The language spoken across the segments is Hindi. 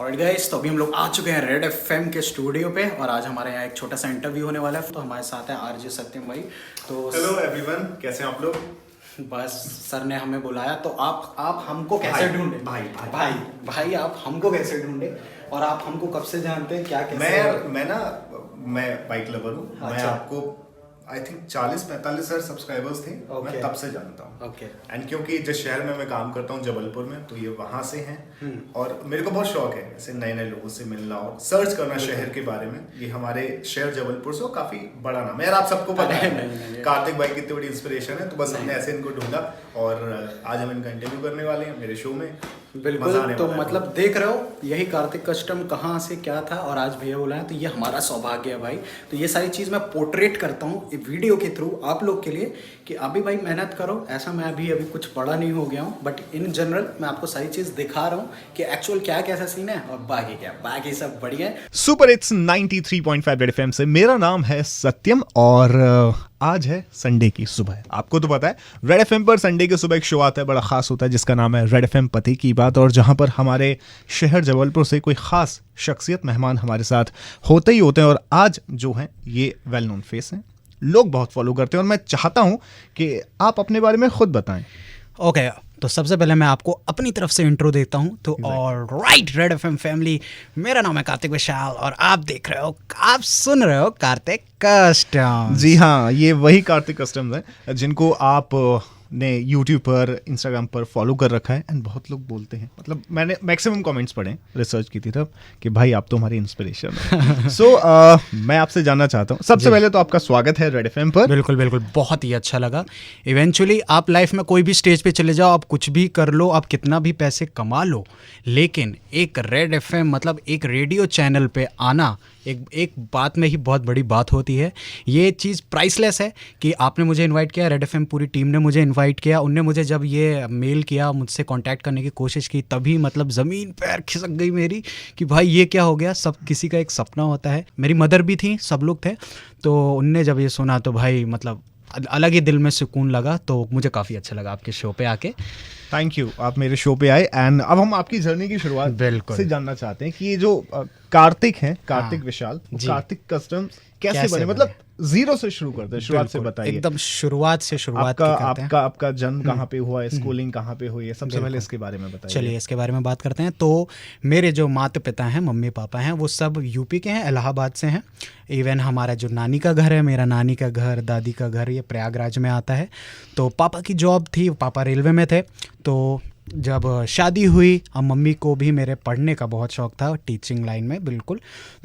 और गाइस, तो अभी हम लोग आ चुके हैं रेड एफएम के स्टूडियो पे और आज हमारे यहाँ एक छोटा सा इंटरव्यू होने वाला है। तो हमारे साथ है आरजे सत्यम भाई। तो हेलो एवरीवन, कैसे हैं आप लोग? बस सर ने हमें बुलाया, तो आप हमको कैसे भाई, ढूंढे? भाई, भाई भाई आप हमको कैसे ढूंढे और आप हमको कब से जानते हैं, क्या कैसे? मैं बाइक लवर हूँ। मैं अच्छा। आपको आई थिंक 40-45 हज़ार सब्सक्राइबर्स थे। Okay. मैं तब से जानता हूँ। ओके। एंड क्योंकि जिस शहर में मैं काम करता हूँ जबलपुर में, तो ये वहाँ से हैं। और मेरे को बहुत शौक है ऐसे नए नए लोगों से मिलना और सर्च करना शहर के बारे में। ये हमारे शहर जबलपुर से काफ़ी बड़ा नाम है यार, आप सबको पता है। नहीं। कार्तिक भाई की इतनी बड़ी इंस्पिरेशन है, तो बस हमने ऐसे इनको ढूंढा और आज हम इनका इंटरव्यू करने वाले हैं मेरे शो में। बिल्कुल। मजा आने तो वाला है। मतलब देख रहे हो, यही कार्तिक कस्टम कहाँ से क्या था और आज भैया बोला है, तो ये हमारा सौभाग्य है भाई। तो ये सारी चीज़ मैं पोर्ट्रेट करता हूँ वीडियो के थ्रू आप लोग के लिए कि अभी भाई मेहनत करो। ऐसा मैं अभी कुछ बड़ा नहीं हो गया हूँ, बट इन जनरल मैं आपको सारी चीज़ दिखा रहा हूँ कि एक्चुअल क्या कैसा सीन है और बाकी सब बढ़िया है। सुपर इट्स 93.5 रेड एफएम से मेरा नाम है सत्यम और आज है संडे की सुबह। आपको तो पता है रेड एफएम पर संडे की सुबह एक शो आता है, बड़ा खास होता है, जिसका नाम है रेड एफएम पति की बात, और जहां पर हमारे शहर जबलपुर से कोई खास शख्सियत मेहमान हमारे साथ होते ही होते हैं। और आज जो है ये वेल नोन फेस हैं, लोग बहुत फॉलो करते हैं और मैं चाहता हूं कि आप अपने बारे में खुद बताएं। ओके, तो सबसे पहले मैं आपको अपनी तरफ से इंट्रो देता हूं। तो और राइट रेड एफएम फैमिली, मेरा नाम है कार्तिक विशाल और आप सुन रहे हो कार्तिक कस्टम। जी हाँ, ये वही कार्तिक कस्टम्स हैं जिनको आप ने यूट्यूब पर, इंस्टाग्राम पर फॉलो कर रखा है। एंड बहुत लोग बोलते हैं, मतलब मैंने मैक्सिमम कमेंट्स पढ़े रिसर्च की थी तब, कि भाई आप तो हमारी इंस्पिरेशन है। सो मैं आपसे जानना चाहता हूँ, सबसे पहले तो आपका स्वागत है रेड एफएम पर। बिल्कुल बिल्कुल, बहुत ही अच्छा लगा। इवेंचुअली आप लाइफ में कोई भी स्टेज पे चले जाओ, आप कुछ भी कर लो, आप कितना भी पैसे कमा लो, लेकिन एक रेड एफएम मतलब एक रेडियो चैनल पे आना एक बात में ही बहुत बड़ी बात होती है। ये चीज़ प्राइसलेस है कि आपने मुझे इनवाइट किया, रेड एफएम पूरी टीम ने मुझे इनवाइट किया। उनने मुझे जब ये मेल किया, मुझसे कांटेक्ट करने की कोशिश की, तभी मतलब ज़मीन पैर खिसक गई मेरी कि भाई ये क्या हो गया। सब किसी का एक सपना होता है। मेरी मदर भी थी, सब लोग थे। तो उनने जब ये सुना तो भाई मतलब अलग ही दिल में सुकून लगा। तो मुझे काफ़ी अच्छा लगा आपके शो पे आके। थैंक यू, आप मेरे शो पे आए। एंड अब हम आपकी जर्नी की शुरुआत बिल्कुल से जानना चाहते हैं कि ये जो कार्तिक हैं, कार्तिक विशाल, जी। कार्तिक कस्टम्स कैसे कैसे बने? बने? मतलब जीरो से शुरू करते हैं, शुरुआत से बिल्कुल, बताइए। एकदम शुरुआत से शुरुआत आपका की करते हैं। आपका जन्म कहाँ पे हुआ है, स्कूलिंग कहाँ पे हुई है, सबसे पहले इसके बारे में बताइए। चलिए इसके बारे में बात करते हैं। तो मेरे जो माता पिता हैं, मम्मी पापा हैं, वो सब यूपी के हैं, इलाहाबाद से हैं। इवन हमारा जो नानी का घर है, मेरा नानी का घर, दादी का घर, ये प्रयागराज में आता है। तो पापा की जॉब थी, पापा रेलवे में थे। तो जब शादी हुई, अब मम्मी को भी मेरे पढ़ने का बहुत शौक था, टीचिंग लाइन में बिल्कुल।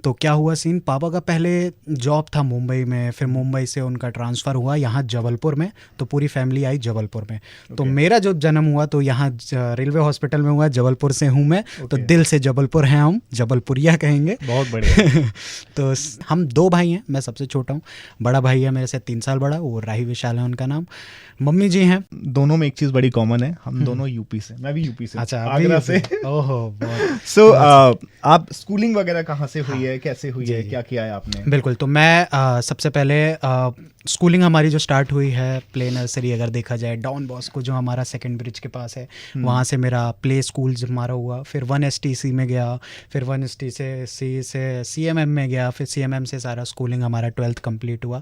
तो क्या हुआ सीन, पापा का पहले जॉब था मुंबई में, फिर मुंबई से उनका ट्रांसफ़र हुआ यहाँ जबलपुर में। तो पूरी फैमिली आई जबलपुर में। तो मेरा जो जन्म हुआ तो यहाँ रेलवे हॉस्पिटल में हुआ, जबलपुर से हूँ मैं। तो दिल से जबलपुर हैं हम, जबलपुरिया कहेंगे। बहुत बढ़िया। तो हम 2 भाई हैं, मैं सबसे छोटा हूँ। बड़ा भाई है मेरे से 3 साल बड़ा, वो राही विशाल है उनका नाम। मम्मी जी हैं। दोनों में एक चीज बड़ी कॉमन है, हम दोनों यूपी से, मैं भी यूपी से, अच्छा, आगरा से। ओहो बहुत। सो आप स्कूलिंग वगैरह कहाँ से हुई है, कैसे हुई है, क्या किया है आपने? बिल्कुल, तो मैं सबसे पहले स्कूलिंग हमारी जो स्टार्ट हुई है, प्ले नर्सरी अगर देखा जाए, डॉन बॉस्को जो हमारा सेकंड ब्रिज के पास है, वहाँ से मेरा प्ले स्कूल जब हमारा हुआ। फिर 1STC में गया, फिर 1STC से CMM में गया, फिर CMM से सारा स्कूलिंग हमारा 12th कंप्लीट हुआ।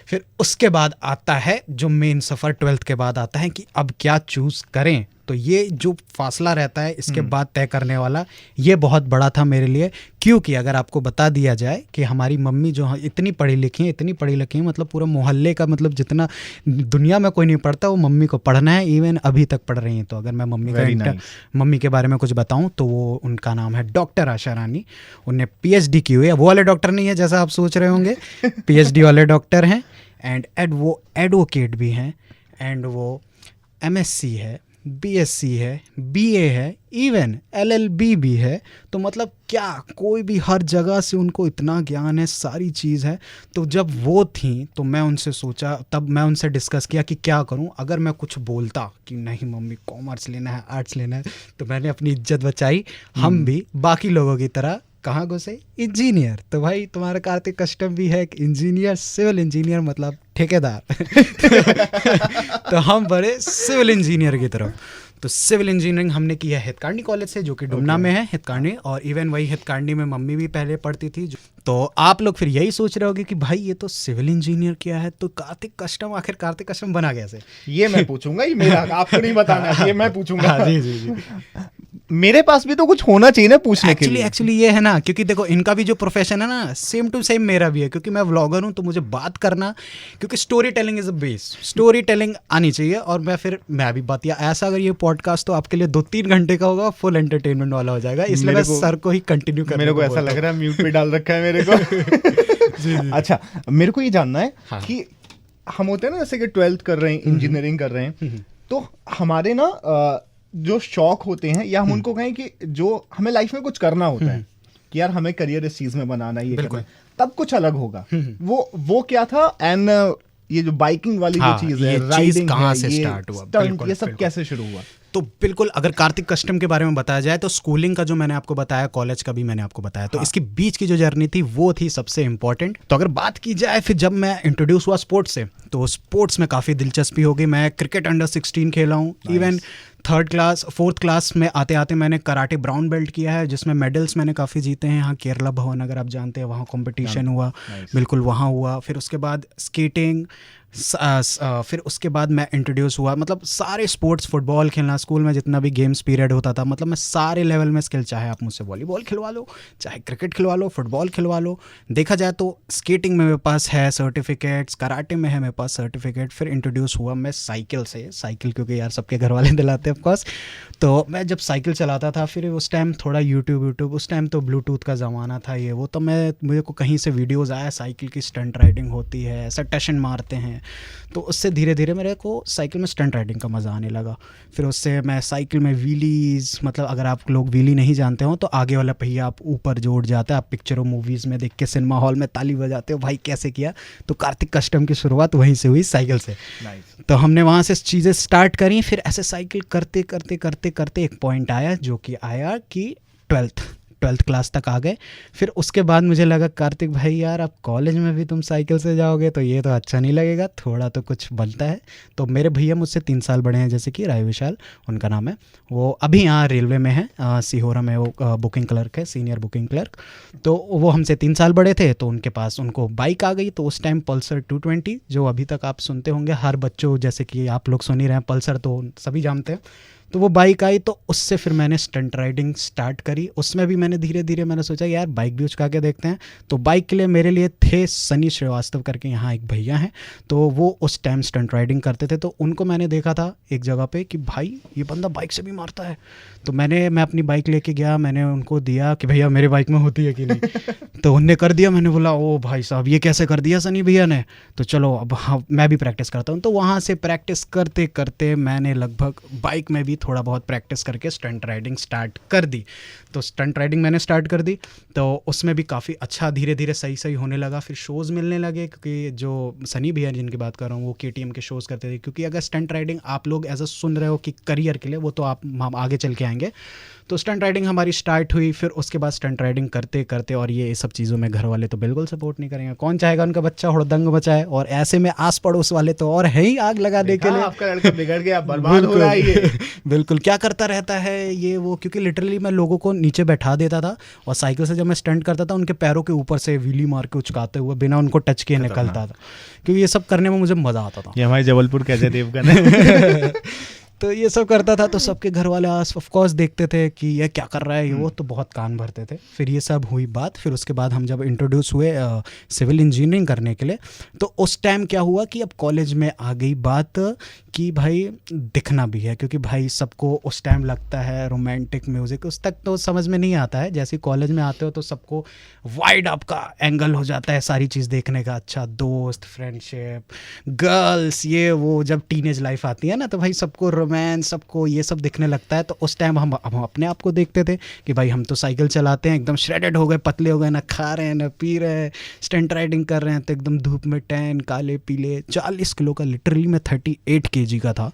फिर उसके बाद आता है जो मेन सफ़र, 12th के बाद आता है कि अब क्या चूज़ करें। तो ये जो फासला रहता है इसके बाद तय करने वाला, ये बहुत बड़ा था मेरे लिए। क्योंकि अगर आपको बता दिया जाए कि हमारी मम्मी जो इतनी पढ़ी लिखी हैं, मतलब पूरा मोहल्ले का, मतलब जितना दुनिया में कोई नहीं पढ़ता वो मम्मी को पढ़ना है, इवन अभी तक पढ़ रही हैं। तो अगर मैं मम्मी के बारे में कुछ बताऊं तो वो, उनका नाम है डॉक्टर आशा रानी। उनने PhD की हुई है। वो वाले डॉक्टर नहीं है जैसा आप सोच रहे होंगे, PhD वाले डॉक्टर हैं। एंड वो एडवोकेट भी हैं, एंड वो MSc है, BSc है, BA है, इवन LLB भी है। तो मतलब क्या, कोई भी हर जगह से उनको इतना ज्ञान है, सारी चीज़ है। तो जब वो थी तो मैं उनसे सोचा, तब मैं उनसे डिस्कस किया कि क्या करूं। अगर मैं कुछ बोलता कि नहीं मम्मी कॉमर्स लेना है, आर्ट्स लेना है, तो मैंने अपनी इज्जत बचाई। हम भी बाकी लोगों की तरह कहाँ घुसे, इंजीनियर। तो भाई तुम्हारा कार्तिक कस्टम भी है इंजीनियर, सिविल इंजीनियर, मतलब ठेकेदार। तो हम बढ़े सिविल इंजीनियर की तरफ। तो सिविल इंजीनियरिंग हमने किया हितकार्नी कॉलेज से, जो कि डुमना में है, हितकार्नी। और इवन वही हितकार्नी में मम्मी भी पहले पढ़ती थी। तो आप लोग फिर यही सोच रहे होगे कि भाई ये तो सिविल इंजीनियर किया है, तो कार्तिक कस्टम, आखिर कार्तिक कस्टम बना कैसे? ये मैं पूछूंगा, ये मेरा आपको नहीं बताना है, ये मैं पूछूंगा। जी जी जी। मेरे पास भी तो कुछ होना चाहिए ना पूछने के लिए। एक्चुअली ये है ना, क्योंकि देखो इनका भी जो प्रोफेशन है ना, सेम टू सेम मेरा भी है, क्योंकि मैं व्लॉगर हूँ, तो मुझे बात करना, क्योंकि story telling is a base, story telling आनी चाहिए। और मैं भी बात, या ऐसा अगर ये पॉडकास्ट तो आपके लिए 2-3 घंटे का होगा, फुल एंटरटेनमेंट वाला हो जाएगा, इसलिए मैं सर को ही कंटिन्यू करने मेरे को ऐसा लग रहा है म्यूट पे डाल रखा है मेरे को। अच्छा, मेरे को ये जानना है कि हम होते हैं ना, जैसे कि 12th कर रहे हैं, इंजीनियरिंग कर रहे हैं, तो हमारे ना जो शौक होते हैं, या हम उनको कहें कि जो हमें लाइफ में कुछ करना होता है कि यार हमें करियर इस चीज में बनाना है, ये करना है, तब कुछ अलग होगा। वो क्या था? एंड ये जो बाइकिंग वाली जो चीज है, राइडिंग कहाँ से स्टार्ट हुआ, ये सब कैसे शुरू हुआ? तो बिल्कुल, अगर कार्तिक कस्टम के बारे में बताया जाए तो स्कूलिंग का जो मैंने आपको बताया, कॉलेज का भी मैंने आपको बताया, तो इसके बीच की जो जर्नी थी वो थी सबसे इंपॉर्टेंट। तो अगर बात की जाए फिर जब मैं इंट्रोड्यूस हुआ स्पोर्ट्स से, तो स्पोर्ट्स में काफ़ी दिलचस्पी हो गई। मैं क्रिकेट अंडर 16 खेला हूँ, इवन 4th क्लास में आते आते मैंने कराटे ब्राउन बेल्ट किया है, जिसमें मेडल्स मैंने काफ़ी जीते हैं। यहाँ केरला भवन अगर आप जानते हैं, वहाँ कंपटीशन हुआ, बिल्कुल वहाँ हुआ। फिर उसके बाद स्केटिंग, फिर उसके बाद मैं इंट्रोड्यूस हुआ, मतलब सारे स्पोर्ट्स, फुटबॉल खेलना, स्कूल में जितना भी गेम्स पीरियड होता था, मतलब मैं सारे लेवल में स्किल, चाहे आप मुझसे वॉलीबॉल खिलवा लो, चाहे क्रिकेट खिलवा लो, फुटबॉल खिलवा लो। देखा जाए तो स्केटिंग में मेरे पास है सर्टिफिकेट्स, कराटे में है मेरे पास सर्टिफिकेट। फिर इंट्रोड्यूस हुआ मैं साइकिल से, साइकिल क्योंकि यार सबके घर वाले दिलाते हैं ऑफकोर्स। तो मैं जब साइकिल चलाता था, फिर उस टाइम थोड़ा यूट्यूब, उस टाइम तो ब्लूटूथ का ज़माना था ये वो, तो मुझे को कहीं से वीडियोज़ आया, साइकिल की स्टंट राइडिंग होती है, ऐसा टशन मारते हैं, तो उससे धीरे धीरे मेरे को साइकिल में स्टंट राइडिंग का मज़ा आने लगा। फिर उससे मैं साइकिल में व्हीलीज़, मतलब अगर आप लोग व्हीली नहीं जानते हो तो आगे वाला पहिया आप ऊपर जोड़ जाता है, आप पिक्चरों मूवीज़ में देख के सिनेमा हॉल में ताली बजाते हो, भाई कैसे किया। तो कार्तिक कस्टम की शुरुआत वहीं से हुई, साइकिल से। तो हमने वहाँ से चीज़ें स्टार्ट करी। फिर ऐसे साइकिल करते करते करते करते एक पॉइंट आया, जो कि आया कि 12th क्लास तक आ गए। फिर उसके बाद मुझे लगा कार्तिक भाई यार, अब कॉलेज में भी तुम साइकिल से जाओगे तो ये तो अच्छा नहीं लगेगा, थोड़ा तो कुछ बनता है। तो मेरे भैया मुझसे 3 साल बड़े हैं, जैसे कि राय विशाल उनका नाम है, वो अभी यहाँ रेलवे में है, सिहोरा में वो बुकिंग क्लर्क है, सीनियर बुकिंग क्लर्क। तो वो हमसे 3 साल बड़े थे, तो उनके पास उनको बाइक आ गई। तो उस टाइम पल्सर 220, जो अभी तक आप सुनते होंगे, हर बच्चों, जैसे कि आप लोग सुन ही रहे हैं, पल्सर तो सभी जानते हैं। तो वो बाइक आई, तो उससे फिर मैंने स्टंट राइडिंग स्टार्ट करी। उसमें भी मैंने धीरे धीरे मैंने सोचा यार बाइक भी उचका के देखते हैं। तो बाइक के लिए मेरे लिए थे सनी श्रीवास्तव करके, यहाँ एक भैया हैं, तो वो उस टाइम स्टंट राइडिंग करते थे। तो उनको मैंने देखा था एक जगह पे कि भाई ये बंदा बाइक से भी मारता है। तो मैं अपनी बाइक लेके गया, मैंने उनको दिया कि भैया मेरे बाइक में होती है कि नहीं। तो उनने कर दिया। मैंने बोला ओ भाई साहब ये कैसे कर दिया सनी भैया ने, तो चलो अब हाँ मैं भी प्रैक्टिस करता हूँ। तो वहाँ से प्रैक्टिस करते करते मैंने लगभग बाइक में भी थोड़ा बहुत प्रैक्टिस करके स्टंट राइडिंग स्टार्ट कर दी। तो स्टंट राइडिंग मैंने स्टार्ट कर दी, तो उसमें भी काफ़ी अच्छा धीरे धीरे सही होने लगा। फिर शोज़ मिलने लगे, क्योंकि जो सनी भैया जिनकी बात कर रहा हूँ वो KTM के शोज़ करते थे। क्योंकि अगर स्टंट राइडिंग आप लोग ऐसा सुन रहे हो कि करियर के लिए, वो तो हम आगे चल के आएंगे। तो स्टंट राइडिंग हमारी स्टार्ट हुई। फिर उसके बाद स्टंट राइडिंग करते करते, और ये सब चीज़ों में घर वाले तो बिल्कुल सपोर्ट नहीं करेंगे, कौन चाहेगा उनका बच्चा हुड़दंग मचाए, और ऐसे में आस पड़ोस वाले तो और है ही आग लगाने के लिए। आपका लड़का बिगड़ गया, बर्बाद हो रहा है ये। बिल्कुल, क्या करता रहता है ये वो, क्योंकि लिटरली मैं लोगों को नीचे बैठा देता था, और साइकिल से जब मैं स्टंट करता था उनके पैरों के ऊपर से व्हीली मार के उचकाते हुए बिना उनको टच किए निकलता था, क्योंकि ये सब करने में मुझे मज़ा आता था। ये हमारे जबलपुर के अजय देवगन है। तो ये सब करता था, तो सबके घर वाले ऑफ कोर्स देखते थे कि ये क्या कर रहा है ये वो, तो बहुत कान भरते थे। फिर ये सब हुई बात। फिर उसके बाद हम जब इंट्रोड्यूस हुए सिविल इंजीनियरिंग करने के लिए, तो उस टाइम क्या हुआ कि अब कॉलेज में आ गई बात कि भाई दिखना भी है, क्योंकि भाई सबको उस टाइम लगता है रोमांटिक म्यूज़िक, उस तक तो समझ में नहीं आता है। जैसे कॉलेज में आते हो तो सबको वाइड आपका एंगल हो जाता है सारी चीज़ देखने का, अच्छा दोस्त, फ्रेंडशिप, गर्ल्स, ये वो। जब टीनेज लाइफ आती है ना, तो भाई सबको रोमांस, सबको ये सब दिखने लगता है। तो उस टाइम हम अपने आप को देखते थे कि भाई हम तो साइकिल चलाते हैं, एकदम श्रेडेड हो गए, पतले हो गए, ना खा रहे हैं ना पी रहे हैं, स्टंट राइडिंग कर रहे हैं, तो एकदम धूप में टैन, काले पीले, 40 किलो का, लिटरली मैं 38 kg का था।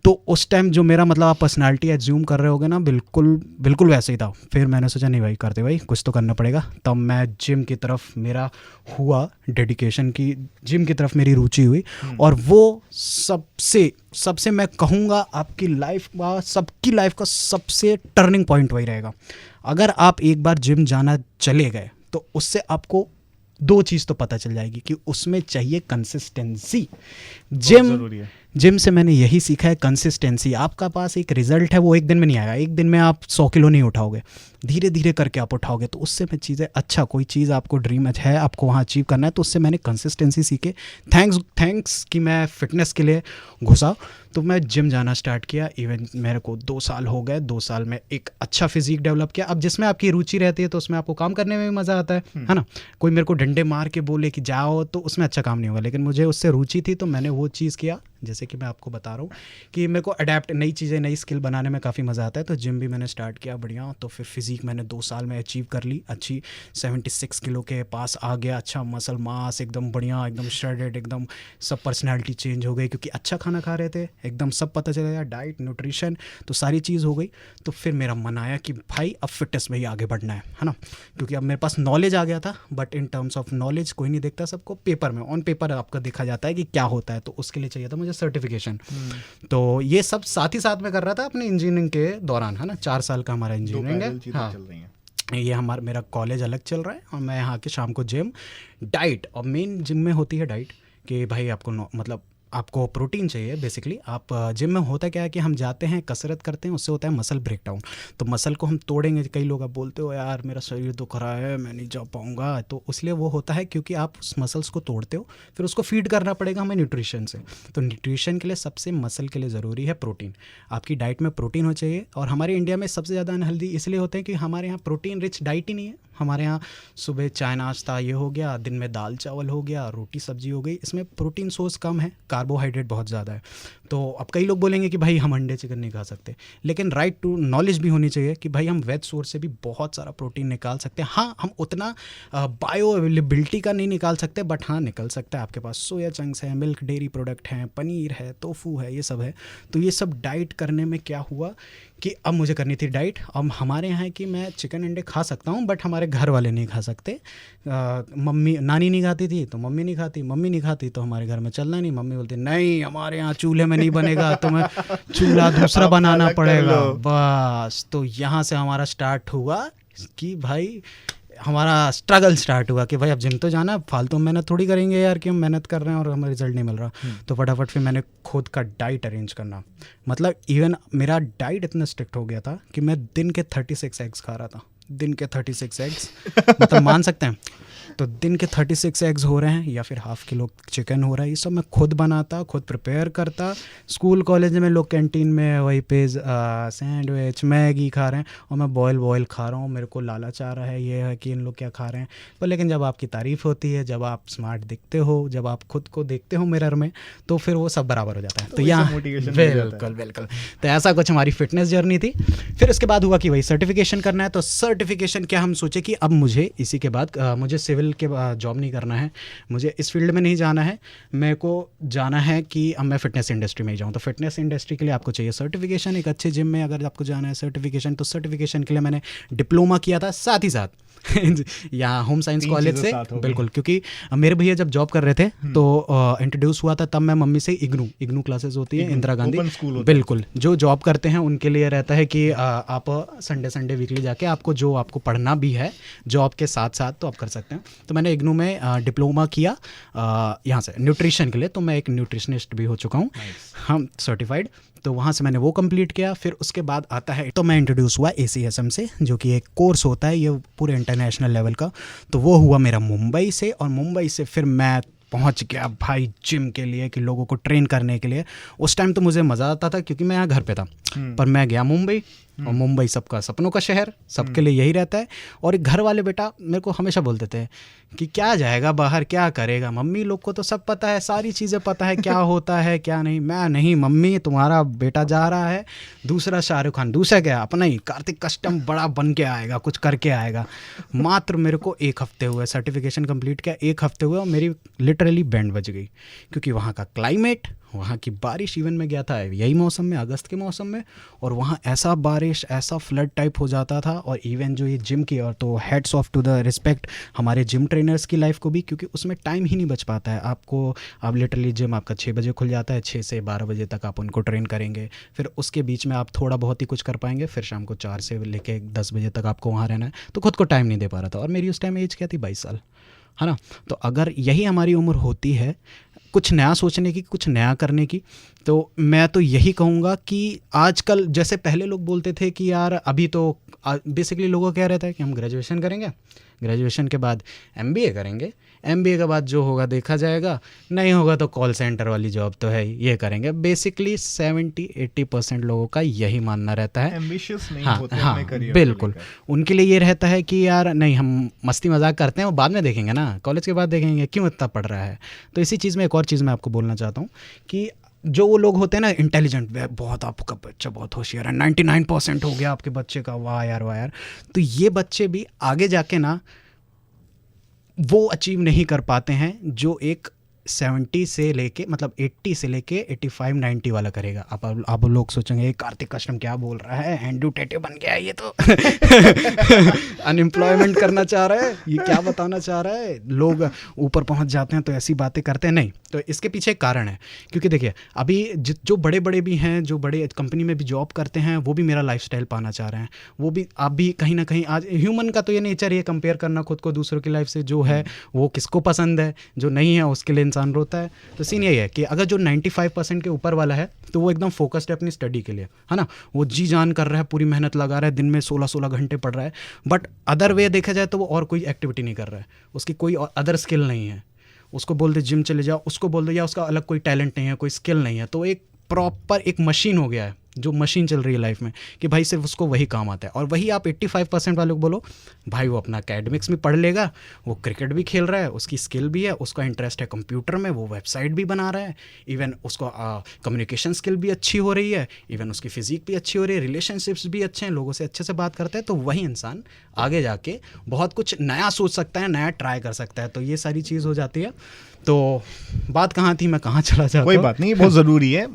तो उस टाइम जो मेरा मतलब आप पर्सनालिटी एज्यूम कर रहे होगे ना, बिल्कुल बिल्कुल वैसे ही था। फिर मैंने सोचा नहीं भाई, करते भाई कुछ तो करना पड़ेगा। तब मैं जिम की तरफ मेरा हुआ डेडिकेशन की, जिम की तरफ मेरी रुचि हुई। और वो सबसे मैं कहूँगा आपकी लाइफ का, सबकी लाइफ का सबसे टर्निंग पॉइंट वही रहेगा। अगर आप एक बार जिम जाना चले गए तो उससे आपको दो चीज़ तो पता चल जाएगी कि उसमें चाहिए कंसिस्टेंसी। जिम से मैंने यही सीखा है, कंसिस्टेंसी। आपका पास एक रिजल्ट है, वो एक दिन में नहीं आएगा। एक दिन में आप 100 किलो नहीं उठाओगे, धीरे धीरे करके आप उठाओगे। तो उससे मैं चीज़ें, अच्छा कोई चीज़ आपको ड्रीम है, आपको वहाँ अचीव करना है, तो उससे मैंने कंसिस्टेंसी सीखे। थैंक्स कि मैं फिटनेस के लिए घुसा, तो मैं जिम जाना स्टार्ट किया। इवन मेरे को 2 साल हो गए, 2 साल में एक अच्छा फिजिक डेवलप किया। अब जिसमें आपकी रुचि रहती है तो उसमें आपको काम करने में भी मज़ा आता है ना। कोई मेरे को डंडे मार के बोले कि जाओ तो उसमें अच्छा काम नहीं होगा, लेकिन मुझे उससे रुचि थी तो मैंने वो चीज़ किया। जैसे कि मैं आपको बता रहा हूँ कि मेरे को अडेप्ट, नई चीज़ें, नई स्किल बनाने में काफ़ी मज़ा आता है। तो जिम भी मैंने स्टार्ट किया बढ़िया। तो फिर फिजिक मैंने 2 साल में अचीव कर ली, अच्छी 76 किलो के पास आ गया। अच्छा मसल मास एकदम बढ़िया, एकदम श्रेडेड, एकदम सब पर्सनैलिटी चेंज हो गई, क्योंकि अच्छा खाना खा रहे थे, एकदम सब पता चला गया, डाइट, न्यूट्रिशन, तो सारी चीज़ हो गई। तो फिर मेरा मन आया कि भाई अब फिटनेस में ही आगे बढ़ना है ना, क्योंकि अब मेरे पास नॉलेज आ गया था। But in terms of knowledge कोई नहीं देखता, सबको पेपर में, ऑन पेपर आपका देखा जाता है कि क्या होता है। तो उसके लिए चाहिए था मुझे सर्टिफिकेशन। तो ये सब साथ ही साथ में कर रहा था अपने इंजीनियरिंग के दौरान, है ना। 4 साल का हमारा इंजीनियरिंग है। हाँ, ये मेरा कॉलेज अलग चल रहा है और मैं यहाँ के शाम को जिम, डाइट। और मेन जिम में होती है डाइट कि भाई आपको मतलब आपको प्रोटीन चाहिए बेसिकली। आप जिम में होता क्या है कि हम जाते हैं, कसरत करते हैं, उससे होता है मसल ब्रेकडाउन। तो मसल को हम तोड़ेंगे। कई लोग आप बोलते हो यार मेरा शरीर दुख रहा है, मैं नहीं जा पाऊंगा, तो इसलिए वो होता है क्योंकि आप उस मसल्स को तोड़ते हो, फिर उसको फीड करना पड़ेगा हमें न्यूट्रिशन से। तो न्यूट्रिशन के लिए सबसे मसल के लिए ज़रूरी है प्रोटीन। आपकी डाइट में प्रोटीन हो चाहिए। और हमारे इंडिया में सबसे ज़्यादा अनहेल्दी इसलिए होते हैं कि हमारे यहाँ प्रोटीन रिच डाइट ही नहीं है। हमारे यहाँ सुबह चाय नाश्ता ये हो गया, दिन में दाल चावल हो गया, रोटी सब्जी हो गई, इसमें प्रोटीन सोर्स कम है, कार्बोहाइड्रेट बहुत ज़्यादा है। तो अब कई लोग बोलेंगे कि भाई हम अंडे चिकन नहीं खा सकते, लेकिन राइट टू नॉलेज भी होनी चाहिए कि भाई हम वेज सोर्स से भी बहुत सारा प्रोटीन निकाल सकते हैं। हाँ, हम उतना बायो अवेलेबिलिटी का नहीं निकाल सकते, बट हाँ निकल सकता है। आपके पास सोया चंक्स है, मिल्क डेयरी प्रोडक्ट हैं, पनीर है, टोफू है, ये सब है। तो ये सब डाइट करने में क्या हुआ कि अब मुझे करनी थी डाइट। अब हमारे यहाँ है कि मैं चिकन अंडे खा सकता हूँ, बट हमारे घर वाले नहीं खा सकते। मम्मी, नानी नहीं खाती थी तो मम्मी नहीं खाती, मम्मी नहीं खाती तो हमारे घर में चलना नहीं। मम्मी बोलती नहीं हमारे यहाँ चूल्हे में नहीं बनेगा, तुम्हें चूल्हा दूसरा बनाना पड़ेगा। बस तो यहाँ से हमारा स्टार्ट हुआ कि भाई हमारा स्ट्रगल स्टार्ट हुआ कि भाई अब जिम तो जाना, फालतू मेहनत थोड़ी करेंगे यार कि हम मेहनत कर रहे हैं और हमें रिजल्ट नहीं मिल रहा। तो फटाफट फिर मैंने खुद का डाइट अरेंज करना, मतलब इवन मेरा डाइट इतना स्ट्रिक्ट हो गया था कि मैं दिन के 36 एग्स खा रहा था। दिन के 36 एग्स मतलब मान सकते हैं। तो दिन के 36 एग्स हो रहे हैं या फिर ½ किलो चिकन हो रहा है, ये सब मैं खुद बनाता, खुद प्रिपेयर करता। स्कूल कॉलेज में लोग कैंटीन में वही पे सैंडविच मैगी खा रहे हैं और मैं बॉयल खा रहा हूँ। मेरे को लालच आ रहा है ये है कि इन लोग क्या खा रहे हैं। पर लेकिन जब आपकी तारीफ़ होती है, जब आप स्मार्ट दिखते हो, जब आप खुद को देखते हो मिरर में, तो फिर वो सब बराबर हो जाता है। तो यहाँ बिल्कुल तो ऐसा कुछ हमारी फिटनेस जर्नी थी। फिर उसके बाद हुआ कि वही सर्टिफिकेशन करना है। तो सर्टिफिकेशन क्या, हम सोचे कि अब मुझे इसी के बाद मुझे सिविल के जॉब नहीं करना है, मुझे इस फील्ड में नहीं जाना है, मेरे को जाना है कि अब मैं फिटनेस इंडस्ट्री में ही जाऊँ। तो फिटनेस इंडस्ट्री के लिए आपको चाहिए सर्टिफिकेशन। एक अच्छे जिम में अगर आपको जाना है सर्टिफिकेशन, तो सर्टिफिकेशन के लिए मैंने डिप्लोमा किया था साथ ही साथ यहाँ होम साइंस कॉलेज से। बिल्कुल, क्योंकि मेरे भैया जब जॉब कर रहे थे तो इंट्रोड्यूस हुआ था तब मैं मम्मी से इग्नू क्लासेस होती है, इंदिरा गांधी, बिल्कुल, जो जॉब करते हैं उनके लिए रहता है कि आप संडे वीकली जाके आपको जो आपको पढ़ना भी है जॉब के साथ साथ तो आप कर सकते हैं। तो मैंने इग्नू में डिप्लोमा किया यहाँ से न्यूट्रिशन के लिए। तो मैं एक न्यूट्रिशनिस्ट भी हो चुका हूँ, हम सर्टिफाइड। तो वहाँ से मैंने वो कंप्लीट किया। फिर उसके बाद आता है, तो मैं इंट्रोड्यूस हुआ ACSM से, जो कि एक कोर्स होता है ये पूरे इंटरनेशनल लेवल का। तो वो हुआ मेरा मुंबई से, और मुंबई से फिर मैं पहुंच गया भाई जिम के लिए कि लोगों को ट्रेन करने के लिए। उस टाइम तो मुझे मज़ा आता था क्योंकि मैं यहाँ घर पे था, पर मैं गया मुंबई, और मुंबई सबका सपनों का शहर, सबके लिए यही रहता है। और एक घर वाले बेटा मेरे को हमेशा बोलते थे कि क्या जाएगा बाहर, क्या करेगा, मम्मी लोग को तो सब पता है, सारी चीज़ें पता है क्या होता है क्या नहीं। मैं नहीं मम्मी, तुम्हारा बेटा जा रहा है, दूसरा शाहरुख खान, दूसरा क्या अपना ही कार्तिक कस्टम बड़ा बन के आएगा, कुछ करके आएगा। मात्र मेरे को 1 हफ्ते हुए सर्टिफिकेशन कंप्लीट किया, 1 हफ्ते हुए और मेरी लिटरली बैंड बज गई, क्योंकि वहाँ का क्लाइमेट, वहाँ की बारिश इवन मैं गया था यही मौसम में, अगस्त के मौसम में, और वहाँ ऐसा बारिश, ऐसा फ्लड टाइप हो जाता था। और इवन जो ये जिम की, और तो heads off to the respect हमारे जिम ट्रेनर्स की लाइफ को भी, क्योंकि उसमें टाइम ही नहीं बच पाता है आपको। आप लिटरली जिम आपका 6 बजे खुल जाता है, 6 से 12 बजे तक आप उनको ट्रेन करेंगे, फिर उसके बीच में आप थोड़ा बहुत ही कुछ कर पाएंगे, फिर शाम को 4 से लेके 10 बजे तक आपको वहाँ रहना है। तो खुद को टाइम नहीं दे पा रहा था। और मेरी उस टाइम एज क्या थी, 22 साल, है ना। तो अगर यही हमारी उम्र होती है कुछ नया सोचने की, कुछ नया करने की, तो मैं तो यही कहूँगा कि आजकल जैसे पहले लोग बोलते थे कि यार अभी तो बेसिकली लोगों को क्या रहता है कि हम ग्रेजुएशन करेंगे, ग्रेजुएशन के बाद MBA करेंगे, MBA के बाद जो होगा देखा जाएगा, नहीं होगा तो कॉल सेंटर वाली जॉब तो है ही, ये करेंगे। बेसिकली 70-80% लोगों का यही मानना रहता है। एम्बिशियस नहीं हाँ होते हाँ अपने career को बिल्कुल, लेकर। उनके लिए ये रहता है कि यार नहीं, हम मस्ती मजाक करते हैं, वो बाद में देखेंगे ना, कॉलेज के बाद देखेंगे, क्यों इतना पढ़ रहा है। तो इसी चीज़ में एक और चीज़ मैं आपको बोलना चाहता हूँ कि जो वो लोग होते हैं ना इंटेलिजेंट, बहुत आपका बच्चा बहुत होशियार है, 99% हो गया आपके बच्चे का, वाह यार वाह यार, तो ये बच्चे भी आगे जाके ना वो अचीव नहीं कर पाते हैं जो एक 70 से लेके मतलब 80 से लेके 85-90 वाला करेगा। आप लोग सोचेंगे कार्तिक कस्टम क्या बोल रहा है, एंड्रू टेटे बन गया है ये तो अनएम्प्लॉयमेंट करना चाह रहा है, ये क्या बताना चाह रहा है। लोग ऊपर पहुंच जाते हैं तो ऐसी बातें करते हैं, नहीं। तो इसके पीछे एक कारण है, क्योंकि देखिए अभी जो बड़े बड़े भी हैं, जो बड़े कंपनी में भी जॉब करते हैं, वो भी मेरा लाइफस्टाइल पाना चाह रहे हैं। वो भी आप भी कहीं ना कहीं, आज ह्यूमन का तो ये नेचर है कंपेयर करना खुद को दूसरों की लाइफ से, जो है वो किसको पसंद है, जो नहीं है उसके लिए इंसान रोता है। तो सीन यही है कि अगर जो 95% के ऊपर वाला है तो वो एकदम फोकस्ड है अपनी स्टडी के लिए, है ना, वो जी जान कर रहा है, पूरी मेहनत लगा रहा है, दिन में 16-16 घंटे पढ़ रहा है। बट अदर वे देखा जाए तो वो और कोई एक्टिविटी नहीं कर रहा है, उसकी कोई अदर स्किल नहीं है। उसको बोल दे जिम चले जाओ, उसको बोल दो, या उसका अलग कोई टैलेंट नहीं है, कोई स्किल नहीं है, तो एक प्रॉपर एक मशीन हो गया है, जो मशीन चल रही है लाइफ में कि भाई सिर्फ उसको वही काम आता है। और वही आप 85% वालों को बोलो भाई वो अपना एकेडमिक्स में पढ़ लेगा, वो क्रिकेट भी खेल रहा है, उसकी स्किल भी है, उसका इंटरेस्ट है कंप्यूटर में, वो वेबसाइट भी बना रहा है, इवन उसको कम्युनिकेशन स्किल भी अच्छी हो रही है, इवन उसकी फिजिक भी अच्छी हो रही है, रिलेशनशिप्स भी अच्छे हैं, लोगों से अच्छे से बात करता है, तो वही इंसान आगे जाके बहुत कुछ नया सोच सकता है, नया ट्राई कर सकता है। तो ये सारी चीज़ हो जाती है। तो बात कहाँ थी, मैं कहाँ चला जाता हूँ। कोई बात नहीं, बहुत ज़रूरी है।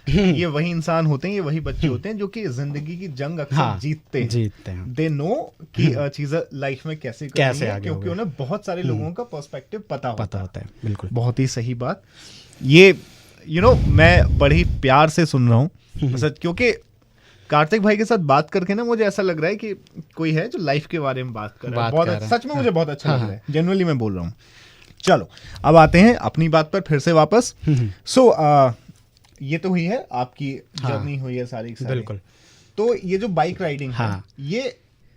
ये वही इंसान होते हैं, ये वही बच्चे होते हैं जो कि जिंदगी की जंग अक्सर जीतते हैं। दे नो कि चीज़ें लाइफ में कैसे करनी है, क्योंकि उन्हें बहुत सारे लोगों का पर्सपेक्टिव पता होता है। बिल्कुल, बहुत ही सही बात। ये मैं बड़ी ही प्यार से सुन रहा हूँ सच, क्योंकि कार्तिक भाई के साथ बात करके ना मुझे ऐसा लग रहा है कि कोई है जो लाइफ के बारे में बात कर रहा है। बहुत सच में मुझे बहुत अच्छा लग रहा है, जेन्युइनली मैं बोल रहा हूँ। चलो अब आते हैं अपनी बात पर फिर से वापस। ये तो हुई है आपकी जर्नी हुई है सारी। बिल्कुल। तो ये जो बाइक राइडिंग है, ये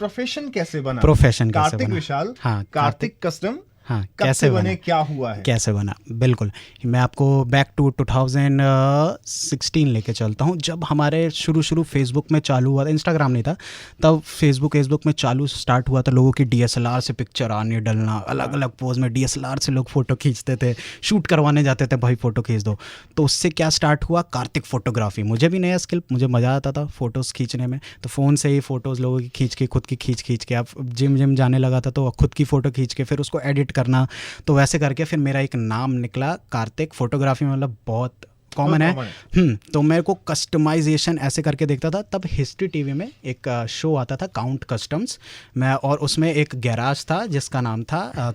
प्रोफेशन कैसे बना? कार्तिक विशाल, कार्तिक कस्टम कैसे बने, क्या हुआ है, कैसे बना? बिल्कुल, मैं आपको बैक टू 2016 लेके चलता हूँ, जब हमारे शुरू फेसबुक में चालू हुआ था, इंस्टाग्राम नहीं था तब, फेसबुक में चालू स्टार्ट हुआ था, लोगों की DSLR से पिक्चर आने डलना, अलग अलग पोज में DSLR से लोग फ़ोटो खींचते थे, शूट करवाने जाते थे, भाई फ़ोटो खींच दो। तो उससे क्या स्टार्ट हुआ, कार्तिक फ़ोटोग्राफी। मुझे भी नया स्किल, मुझे मज़ा आता था फ़ोटोज़ खींचने में, तो फ़ोन से ही फ़ोटोज़ लोगों की खींच के, खुद की खींच के, आप जिम जाने लगा था तो खुद की फ़ोटो खींच के फिर उसको एडिट करना, तो वैसे करके फिर मेरा एक नाम निकला कार्तिक फोटोग्राफी, मतलब बहुत कॉमन है। तो मेरे को कस्टमाइजेशन ऐसे करके देखता था। तब हिस्ट्री टीवी में एक शो आता था काउंट कस्टम्स, मैं, और उसमें एक गैराज था जिसका नाम था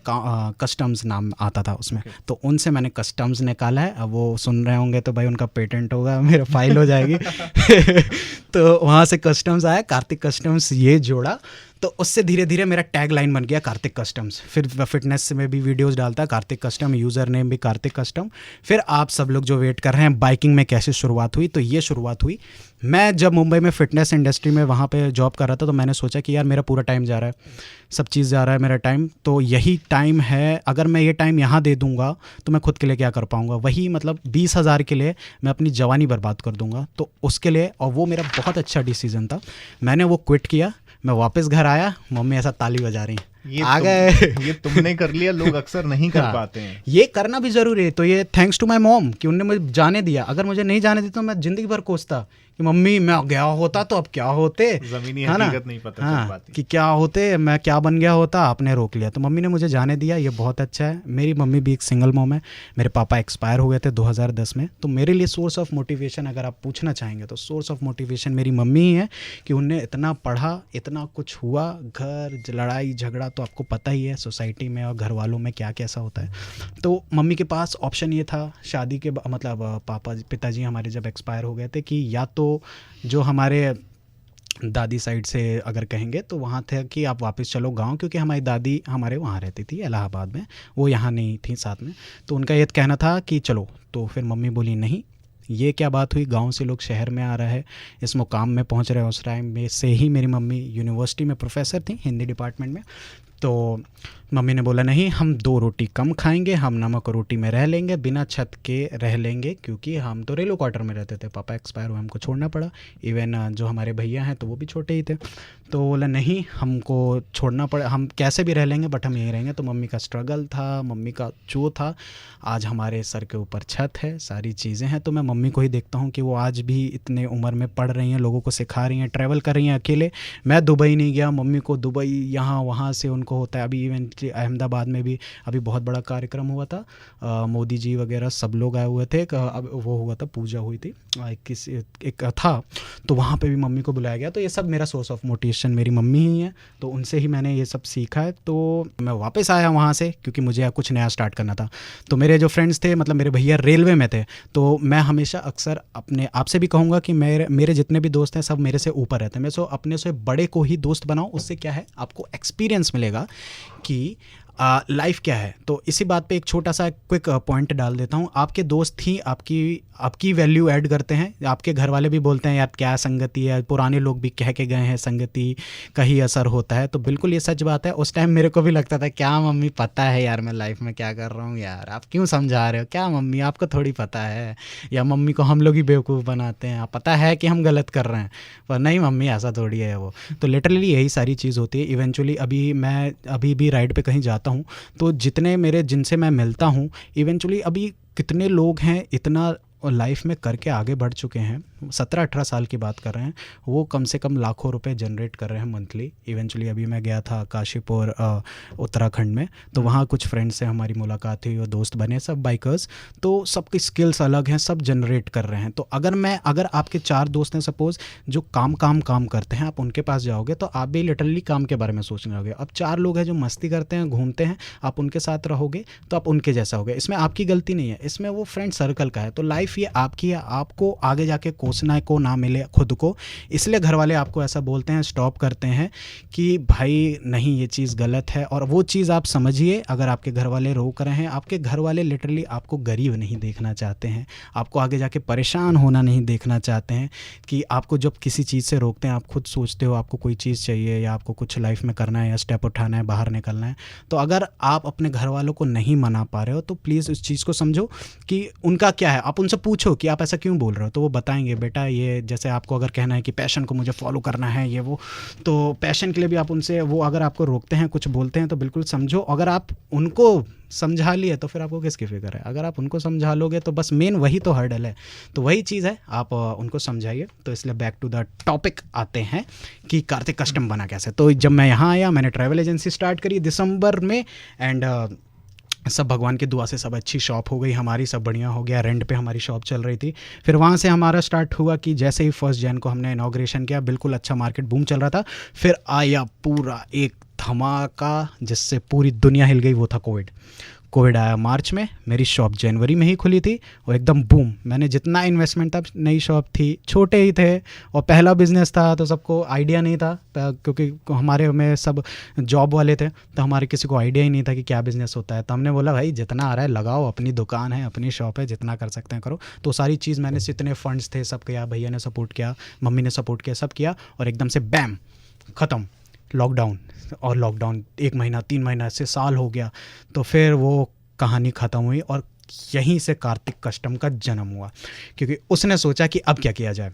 कस्टम्स नाम आता था उसमें। तो उनसे मैंने कस्टम्स निकाला है। अब वो सुन रहे होंगे तो भाई उनका पेटेंट होगा, मेरा फाइल हो जाएगी तो वहाँ से कस्टम्स आया, कार्तिक कस्टम्स ये जोड़ा, तो उससे धीरे धीरे मेरा टैग लाइन बन गया कार्तिक कस्टम्स। फिर फिटनेस में भी वीडियोस डालता कार्तिक कस्टम, यूज़र नेम भी कार्तिक कस्टम। फिर आप सब लोग जो वेट कर रहे हैं बाइकिंग में कैसे शुरुआत हुई, तो ये शुरुआत हुई, मैं जब मुंबई में फ़िटनेस इंडस्ट्री में वहाँ पे जॉब कर रहा था, तो मैंने सोचा कि यार मेरा पूरा टाइम जा रहा है, सब चीज़ जा रहा है मेरा टाइम, तो यही टाइम है, अगर मैं ये टाइम यहाँ दे दूँगा तो मैं खुद के लिए क्या कर पाऊँगा, वही मतलब 20,000 के लिए मैं अपनी जवानी बर्बाद कर दूँगा। तो उसके लिए, और वो मेरा बहुत अच्छा डिसीज़न था, मैंने वो क्विट किया। मैं वापस घर आया, मम्मी ऐसा ताली बजा रही आ गए। ये तुमने कर लिया, लोग अक्सर नहीं कर हाँ, पाते हैं। ये करना भी जरूरी है। तो ये थैंक्स टू माय मॉम कि उनने मुझे जाने दिया। अगर मुझे नहीं जाने देता तो मैं जिंदगी भर कोसता कि मम्मी मैं गया होता तो अब क्या होते, जमीनी है ना? हकीकत नहीं पता चल हाँ, पाती। कि क्या होते, मैं क्या बन गया होता, आपने रोक लिया। तो मम्मी ने मुझे जाने दिया, ये बहुत अच्छा है। मेरी मम्मी भी एक सिंगल मॉम है। मेरे पापा एक्सपायर हो गए थे 2010 में। तो मेरे लिए सोर्स ऑफ मोटिवेशन अगर आप पूछना चाहेंगे तो सोर्स ऑफ मोटिवेशन मेरी मम्मी ही है कि उनने इतना पढ़ा, इतना कुछ हुआ, घर लड़ाई झगड़ा तो आपको पता ही है सोसाइटी में और घर वालों में क्या कैसा होता है। तो मम्मी के पास ऑप्शन ये था शादी के मतलब पिताजी हमारे जब एक्सपायर हो गए थे कि या तो जो हमारे दादी साइड से अगर कहेंगे तो वहाँ थे कि आप वापस चलो गांव, क्योंकि हमारी दादी हमारे वहाँ रहती थी इलाहाबाद में, वो यहाँ नहीं थी साथ में। तो उनका ये कहना था कि चलो। तो फिर मम्मी बोली नहीं, ये क्या बात हुई, गांव से लोग शहर में आ रहा है, इस मुकाम में पहुंच रहे हैं। उस टाइम में से ही मेरी मम्मी यूनिवर्सिटी में प्रोफेसर थी हिंदी डिपार्टमेंट में। तो मम्मी ने बोला नहीं, हम 2 रोटी कम खाएंगे, हम नमक रोटी में रह लेंगे, बिना छत के रह लेंगे, क्योंकि हम तो रेलो क्वार्टर में रहते थे। पापा एक्सपायर हुए, हमको छोड़ना पड़ा। इवन जो हमारे भैया हैं तो वो भी छोटे ही थे। तो बोला नहीं, हमको छोड़ना पड़ा, हम कैसे भी रह लेंगे बट हम यहीं रहेंगे। तो मम्मी का स्ट्रगल था, मम्मी का जो था, आज हमारे सर के ऊपर छत है, सारी चीज़ें हैं। तो मैं मम्मी को ही देखता हूँ कि वो आज भी इतने उम्र में पढ़ रही हैं, लोगों को सिखा रही हैं, ट्रैवल कर रही हैं अकेले। मैं दुबई नहीं गया, मम्मी को दुबई यहाँ वहाँ से उनको होता है। अभी इवेंट अहमदाबाद में भी अभी बहुत बड़ा कार्यक्रम हुआ था, मोदी जी वगैरह सब लोग आए हुए थे। अब वो हुआ था, पूजा हुई थी एक था, तो वहाँ पे भी मम्मी को बुलाया गया। तो ये सब मेरा सोर्स ऑफ मोटिवेशन मेरी मम्मी ही है, तो उनसे ही मैंने ये सब सीखा है। तो मैं वापस आया वहाँ से क्योंकि मुझे कुछ नया स्टार्ट करना था। तो मेरे जो फ्रेंड्स थे, मतलब मेरे भैया रेलवे में थे, तो मैं हमेशा अक्सर अपने आपसे भी कहूँगा कि मेरे जितने भी दोस्त हैं सब मेरे से ऊपर रहते हैं। मैं अपने से बड़े को ही दोस्त बनाओ, उससे क्या है आपको एक्सपीरियंस मिलेगा कि लाइफ क्या है। तो इसी बात पे एक छोटा सा क्विक पॉइंट डाल देता हूँ। आपके दोस्त ही आपकी वैल्यू ऐड करते हैं। आपके घर वाले भी बोलते हैं यार क्या संगति है, पुराने लोग भी कह के गए हैं संगति का ही असर होता है। तो बिल्कुल ये सच बात है। उस टाइम मेरे को भी लगता था क्या मम्मी पता है यार मैं लाइफ में क्या कर रहा हूँ, यार आप क्यों समझा रहे हो, क्या मम्मी आपको थोड़ी पता है, या मम्मी को हम लोग ही बेवकूफ़ बनाते हैं, पता है कि हम गलत कर रहे हैं, पर नहीं मम्मी ऐसा थोड़ी है वो। तो लिटरली यही सारी चीज़ होती है। इवेंचुअली मैं अभी भी राइड पे कहीं जाता हूँ तो जिनसे मैं मिलता हूँ, इवेंचुअली अभी कितने लोग हैं इतना लाइफ में करके आगे बढ़ चुके हैं, 17-18 साल की बात कर रहे हैं, वो कम से कम लाखों रुपए जनरेट कर रहे हैं मंथली। इवेंचुअली अभी मैं गया था काशीपुर उत्तराखंड में, तो वहाँ कुछ फ्रेंड्स से हमारी मुलाकात हुई और दोस्त बने, सब बाइकर्स। तो सबकी स्किल्स अलग हैं, सब जनरेट कर रहे हैं। तो अगर आपके 4 दोस्त हैं सपोज़ जो काम करते हैं, आप उनके पास जाओगे तो आप भी लिटरली काम के बारे में सोचने लगोगे। अब 4 लोग हैं जो मस्ती करते हैं, घूमते हैं, आप उनके साथ रहोगे तो आप उनके जैसा होगे। इसमें आपकी गलती नहीं है, इसमें वो फ्रेंड सर्कल का है। तो लाइफ ये आपकी है, आपको आगे जाके कोसना को ना मिले खुद को, इसलिए घर वाले आपको ऐसा बोलते हैं, स्टॉप करते हैं कि भाई नहीं ये चीज़ गलत है। और वो चीज़ आप समझिए, अगर आपके घर वाले रोक रहे हैं, आपके घर वाले लिटरली आपको गरीब नहीं देखना चाहते हैं, आपको आगे जाके परेशान होना नहीं देखना चाहते हैं। कि आपको जब किसी चीज़ से रोकते हैं, आप खुद सोचते हो आपको कोई चीज़ चाहिए या आपको कुछ लाइफ में करना है या स्टेप उठाना है, बाहर निकलना है, तो अगर आप अपने घर वालों को नहीं मना पा रहे हो तो प्लीज़ उस चीज़ को समझो कि उनका क्या है। आप उनसे पूछो कि आप ऐसा क्यों बोल रहे हो, तो वो बताएंगे बेटा ये, जैसे आपको अगर कहना है कि पैशन को मुझे फॉलो करना है ये वो, तो पैशन के लिए भी आप उनसे, वो अगर आपको रोकते हैं कुछ बोलते हैं तो बिल्कुल समझो। अगर आप उनको समझा लिए तो फिर आपको किसकी फिक्र है, अगर आप उनको समझा लोगे तो बस मेन वही तो हर्डल है। तो वही चीज़ है, आप उनको समझाइए। तो इसलिए बैक टू द टॉपिक आते हैं कि कार्तिक कस्टम बना कैसे। तो जब मैं यहाँ आया, मैंने ट्रैवल एजेंसी स्टार्ट करी दिसंबर में, एंड सब भगवान की दुआ से सब अच्छी शॉप हो गई हमारी, सब बढ़िया हो गया। रेंट पे हमारी शॉप चल रही थी। फिर वहाँ से हमारा स्टार्ट हुआ कि जैसे ही 1 जनवरी को हमने इनॉग्रेशन किया, बिल्कुल अच्छा मार्केट बूम चल रहा था। फिर आया पूरा एक धमाका जिससे पूरी दुनिया हिल गई, वो था कोविड आया मार्च में। मेरी शॉप जनवरी में ही खुली थी और एकदम बूम। मैंने जितना इन्वेस्टमेंट था, नई शॉप थी, छोटे ही थे और पहला बिजनेस था, तो सबको आइडिया नहीं था क्योंकि हमारे में सब जॉब वाले थे, तो हमारे किसी को आइडिया ही नहीं था कि क्या बिज़नेस होता है। तो हमने बोला भाई जितना आ रहा है लगाओ, अपनी दुकान है, अपनी शॉप है, जितना कर सकते हैं करो। तो सारी चीज़ मैंने, जितने फंड्स थे सब किया, भैया ने सपोर्ट किया, मम्मी ने सपोर्ट किया, सब किया, और एकदम से बैम ख़त्म लॉकडाउन। और लॉकडाउन 1 महीना 3 महीना से साल हो गया। तो फिर वो कहानी ख़त्म हुई और यहीं से कार्तिक कस्टम का जन्म हुआ, क्योंकि उसने सोचा कि अब क्या किया जाए।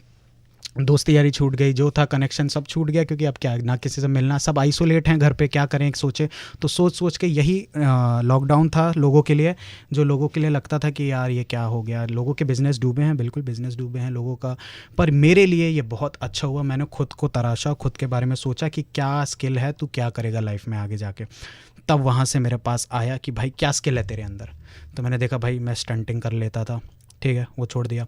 दोस्ती यारी छूट गई, जो था कनेक्शन सब छूट गया, क्योंकि अब क्या ना किसी से मिलना, सब आइसोलेट हैं घर पे, क्या करें एक सोचे। तो सोच के यही लॉकडाउन था लोगों के लिए, जो लोगों के लिए लगता था कि यार ये क्या हो गया, लोगों के बिज़नेस डूबे हैं, बिल्कुल बिज़नेस डूबे हैं लोगों का। पर मेरे लिए ये बहुत अच्छा हुआ, मैंने खुद को तराशा, खुद के बारे में सोचा कि क्या स्किल है, तू क्या करेगा लाइफ में आगे जाके। तब वहाँ से मेरे पास आया कि भाई क्या स्किल है तेरे अंदर। तो मैंने देखा भाई मैं स्टंटिंग कर लेता था, ठीक है, वो छोड़ दिया,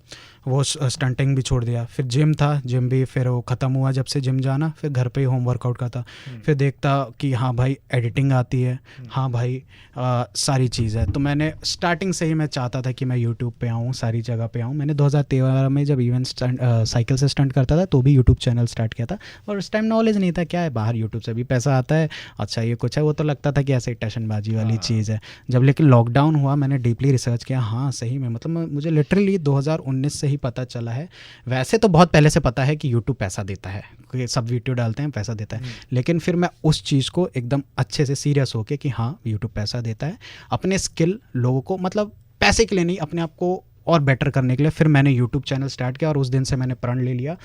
वो स्टंटिंग भी छोड़ दिया। फिर जिम था, जिम भी फिर वो ख़त्म हुआ जब से जिम जाना, फिर घर पे ही होम वर्कआउट का था। फिर देखता कि हाँ भाई एडिटिंग आती है, हाँ भाई सारी चीज़ है। तो मैंने स्टार्टिंग से ही मैं चाहता था कि मैं यूट्यूब पे आऊँ, सारी जगह पे आऊँ। मैंने 2013 में जब इवेंट साइकिल से स्टंट करता था तो भी यूट्यूब चैनल स्टार्ट किया था, और उस टाइम नॉलेज नहीं था क्या है, बाहर यूट्यूब से भी पैसा आता है, अच्छा ये कुछ है, वो तो लगता था कि ऐसे टशनबाजी वाली चीज़ है। जब लेकिन लॉकडाउन हुआ मैंने डीपली रिसर्च किया, हाँ सही में, मतलब मुझे लिटरली 2019 से ही पता चला है। वैसे तो बहुत पहले से पता है कि यूट्यूब पैसा देता है, क्योंकि सब वीडियो डालते हैं पैसा देता है, लेकिन फिर मैं उस चीज़ को एकदम अच्छे से सीरियस होके कि हाँ यूट्यूब पैसा देता है, अपने स्किल लोगों को, मतलब पैसे के लिए नहीं, अपने आप को और बेटर करने के लिए, फिर मैंने यूट्यूब चैनल स्टार्ट किया। और उस दिन से मैंने प्रण ले लिया,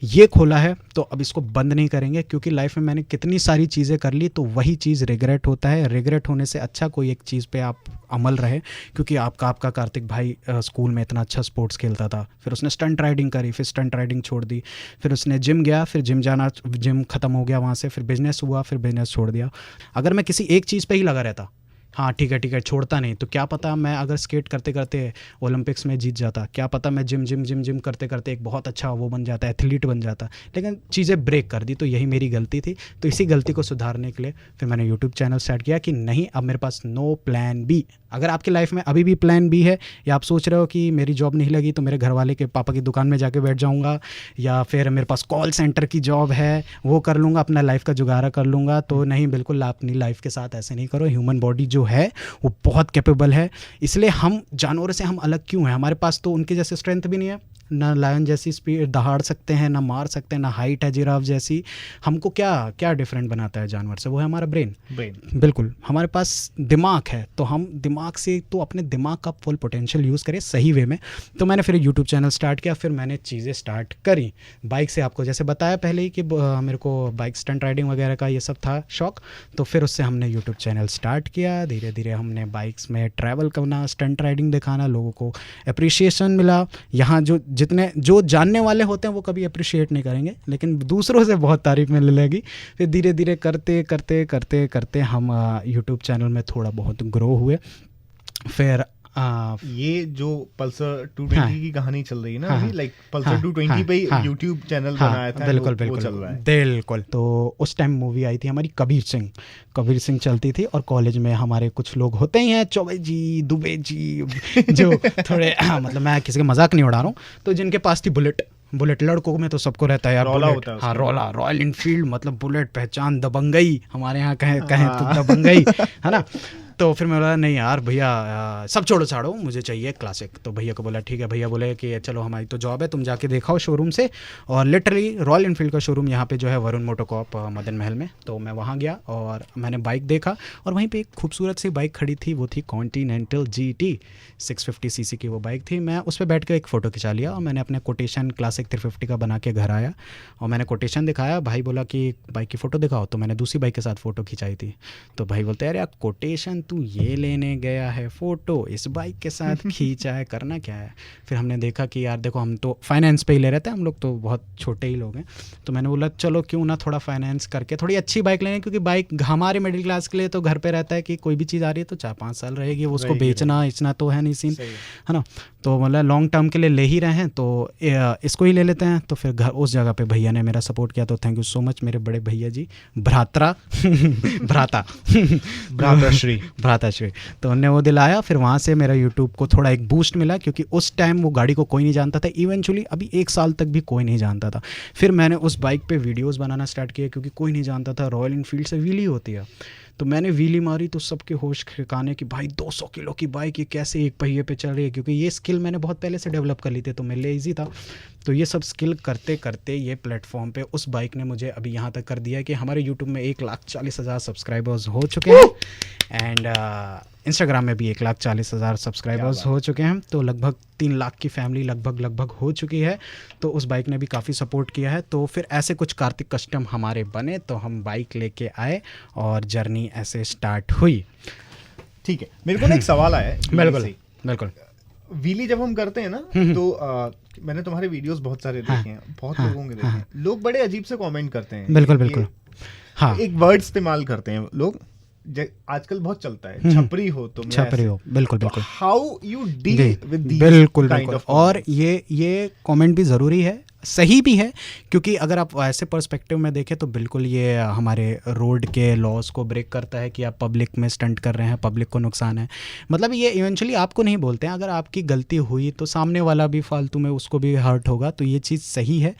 ये खोला है तो अब इसको बंद नहीं करेंगे, क्योंकि लाइफ में मैंने कितनी सारी चीज़ें कर ली, तो वही चीज़ रिग्रेट होता है। रिग्रेट होने से अच्छा कोई एक चीज़ पे आप अमल रहे, क्योंकि आपका कार्तिक भाई स्कूल में इतना अच्छा स्पोर्ट्स खेलता था, फिर उसने स्टंट राइडिंग करी, फिर स्टंट राइडिंग छोड़ दी, फिर उसने जिम गया, फिर जिम ख़त्म हो गया वहाँ से, फिर बिज़नेस हुआ, फिर बिज़नेस छोड़ दिया। अगर मैं किसी एक चीज़ पर ही लगा रहता, हाँ ठीक है छोड़ता नहीं, तो क्या पता मैं अगर स्केट करते करते ओलंपिक्स में जीत जाता, क्या पता मैं जिम करते करते एक बहुत अच्छा वो बन जाता, एथलीट बन जाता, लेकिन चीज़ें ब्रेक कर दी। तो यही मेरी गलती थी। तो इसी गलती को सुधारने के लिए फिर मैंने यूट्यूब चैनल स्टार्ट किया कि नहीं, अब मेरे पास नो प्लान बी। अगर आपकी लाइफ में अभी भी प्लान बी है, या आप सोच रहे हो कि मेरी जॉब नहीं लगी तो मेरे घर वाले के पापा की दुकान में जाके बैठ जाऊँगा, या फिर मेरे पास कॉल सेंटर की जॉब है वो कर लूँगा, अपना लाइफ का जुगाड़ा कर लूँगा, तो नहीं, बिल्कुल अपनी लाइफ के साथ ऐसे नहीं करो। ह्यूमन बॉडी जो है वो बहुत कैपेबल है, इसलिए हम जानवरों से हम अलग क्यों हैं? हमारे पास तो उनके जैसे स्ट्रेंथ भी नहीं है, ना लायन जैसी स्पीड दहाड़ सकते हैं, ना मार सकते हैं, ना हाइट है जिराफ जैसी। हमको क्या डिफरेंट बनाता है जानवर से? वो है हमारा ब्रेन। बिल्कुल, हमारे पास दिमाग है, तो हम दिमाग से तो अपने दिमाग का फुल पोटेंशियल यूज़ करें सही वे में। तो मैंने फिर यूट्यूब चैनल स्टार्ट किया, फिर मैंने चीज़ें स्टार्ट करी बाइक से। आपको जैसे बताया पहले ही कि मेरे को बाइक स्टंट राइडिंग वगैरह का ये सब था शौक, तो फिर उससे हमने यूट्यूब चैनल स्टार्ट किया। धीरे धीरे हमने बाइक्स में ट्रैवल करना, स्टंट राइडिंग दिखाना, लोगों को अप्रिशिएशन मिला। यहाँ जो जानने वाले होते हैं वो कभी अप्रिशिएट नहीं करेंगे, लेकिन दूसरों से बहुत तारीफ मिलने लगी। फिर धीरे धीरे करते हम यूट्यूब चैनल में थोड़ा बहुत ग्रो हुए। फिर ये जो पल्सर 220 की कहानी चल रही है ना अभी, लाइक पल्सर 220 पे यूट्यूब चैनल बनाया था, बिल्कुल वो चल रहा है। बिल्कुल। तो उस टाइम मूवी आई थी हमारी कबीर सिंह चलती थी, और कॉलेज में हमारे कुछ लोग होते ही हैं, चौबे जी, दुबे जी, जो थोड़े मतलब मैं किसी का मजाक नहीं उड़ा रहा हूँ, तो जिनके पास थी बुलेट लड़कों में तो सबको रहता है यार, रौला बुलेट, होता है हाँ रौला, रॉयल इनफील्ड, मतलब बुलेट पहचान, दबंगई, हमारे यहाँ कहें तो दबंगई है ना। तो फिर मैं बोला नहीं यार भैया, सब छोड़ो छाड़ो, मुझे चाहिए क्लासिक। तो भैया को बोला ठीक है, भैया बोले कि चलो हमारी तो जॉब है, तुम जाके दिखाओ शोरूम से। और लिटरली रॉयल इनफील्ड का शोरूम यहाँ पे जो है वरुण मोटोकॉर्प मदन महल में, तो मैं वहाँ गया और मैंने बाइक देखा, और वहीं पे एक खूबसूरत सी बाइक खड़ी थी, वो थी कॉन्टिनेंटल GT 650 cc की वो बाइक थी। मैं उस पर बैठ कर एक फ़ोटो खिंचा लिया, और मैंने अपने कोटेशन क्लासिक 350 का बना के घर आया, और मैंने कोटेशन दिखाया। भाई बोला कि बाइक की फ़ोटो दिखाओ, तो मैंने दूसरी बाइक के साथ फ़ोटो खिंचाई थी। तो भाई बोलते यार कोटेशन तू ये लेने गया है, फ़ोटो इस बाइक के साथ खींचा है, करना क्या है? फिर हमने देखा कि यार देखो, हम तो फाइनेंस पे ही ले रहे थे, हम लोग तो बहुत छोटे ही लोग हैं। तो मैंने बोला चलो क्यों ना थोड़ा फाइनेंस करके थोड़ी अच्छी बाइक लेंगे, क्योंकि बाइक हमारे मिडिल क्लास के लिए तो घर पे रहता है कि कोई भी चीज़ आ रही है तो 4-5 साल रहेगी, वो उसको बेचना इचना तो है नहीं सीन, है ना। तो मतलब लॉन्ग टर्म के लिए ले ही रहे हैं, तो इसको ही ले लेते हैं। तो फिर घर उस जगह पे भैया ने मेरा सपोर्ट किया, तो थैंक यू सो मच मेरे बड़े भैया जी, भ्राताश्री। तो उन्होंने वो दिलाया। फिर वहाँ से मेरा यूट्यूब को थोड़ा एक बूस्ट मिला, क्योंकि उस टाइम वो गाड़ी को कोई नहीं जानता था, इवेंचुअली अभी 1 साल तक भी कोई नहीं जानता था। फिर मैंने उस बाइक पे वीडियोस बनाना स्टार्ट किया, क्योंकि कोई नहीं जानता था रॉयल इनफील्ड से व्हीली होती है। तो मैंने व्हीली मारी तो सबके होश ठिकाने कि भाई 200 किलो की बाइक ये कैसे एक पहिए पे चल रही है, क्योंकि ये स्किल मैंने बहुत पहले से डेवलप कर ली थी, तो मेरे लिए ईजी था। तो ये सब स्किल करते करते ये प्लेटफॉर्म पे उस बाइक ने मुझे अभी यहाँ तक कर दिया कि हमारे यूट्यूब में 1,40,000 सब्सक्राइबर्स हो चुके हैं। एंड इंस्टाग्राम में भी 1,40,000 सब्सक्राइबर्स हो चुके हैं, तो लगभग 3 लाख की फैमिली लगभग हो चुकी है। तो उस बाइक ने भी काफ़ी सपोर्ट किया है। तो फिर ऐसे कुछ कार्तिक कस्टम हमारे बने, तो हम बाइक लेके आए और जर्नी ऐसे स्टार्ट हुई। ठीक है, मेरे को ना एक सवाल आया है। बिल्कुल व्हीली जब हम करते हैं ना, तो मैंने तुम्हारे वीडियोस बहुत सारे देखे हैं, बहुत लोगों के देखे हैं। लोग बड़े अजीब से कमेंट करते हैं। बिल्कुल हाँ, एक वर्ड इस्तेमाल करते हैं लोग, आजकल बहुत चलता है, छपरी हो तुम, छपरी हो। बिल्कुल how you deal with these बिल्कुल काइंड ऑफ, और ये कमेंट भी ज़रूरी है, सही भी है, क्योंकि अगर आप ऐसे पर्सपेक्टिव में देखें तो बिल्कुल ये हमारे रोड के लॉज को ब्रेक करता है कि आप पब्लिक में स्टंट कर रहे हैं, पब्लिक को नुकसान है। मतलब ये इवेंचुअली आपको नहीं बोलते हैं, अगर आपकी गलती हुई तो सामने वाला भी फालतू में उसको भी हर्ट होगा, तो ये चीज़ सही है।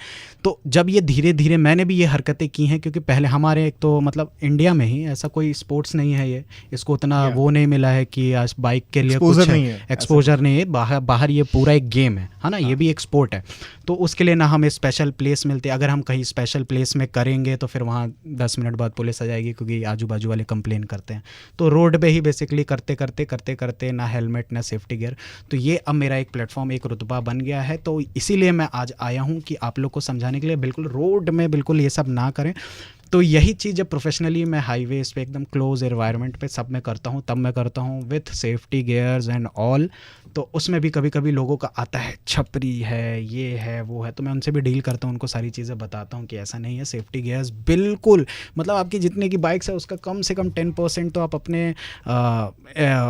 तो जब ये धीरे धीरे मैंने भी ये हरकतें की हैं, क्योंकि पहले हमारे एक तो मतलब इंडिया में ही ऐसा कोई स्पोर्ट्स नहीं है, ये इसको उतना वो नहीं मिला है कि आज बाइक के लिए कुछ एक्सपोजर नहीं है। बाहर ये पूरा एक गेम है ना, ये भी एक स्पोर्ट है। तो उसके लिए ना हमें स्पेशल प्लेस मिलते, अगर हम कहीं स्पेशल प्लेस में करेंगे तो फिर वहाँ 10 मिनट बाद पुलिस आ जाएगी, क्योंकि आजू बाजू वाले कंप्लेन करते हैं। तो रोड पे ही बेसिकली करते ना हेलमेट ना सेफ्टी गियर। तो ये अब मेरा एक प्लेटफॉर्म, एक रुतबा बन गया है। तो इसीलिए मैं आज आया हूँ कि आप लोग को समझाने के लिए, बिल्कुल रोड में बिल्कुल ये सब ना करें। तो यही चीज़ जब प्रोफेशनली मैं हाईवेज पे एकदम क्लोज एनवायरनमेंट पे सब में करता हूँ, तब मैं करता हूँ with safety gears and all. तो उसमें भी कभी कभी लोगों का आता है छपरी है, ये है वो है, तो मैं उनसे भी डील करता हूँ, उनको सारी चीज़ें बताता हूँ कि ऐसा नहीं है। सेफ्टी गियर्स बिल्कुल, मतलब आपकी जितने की बाइक्स है उसका कम से कम 10% तो आप अपने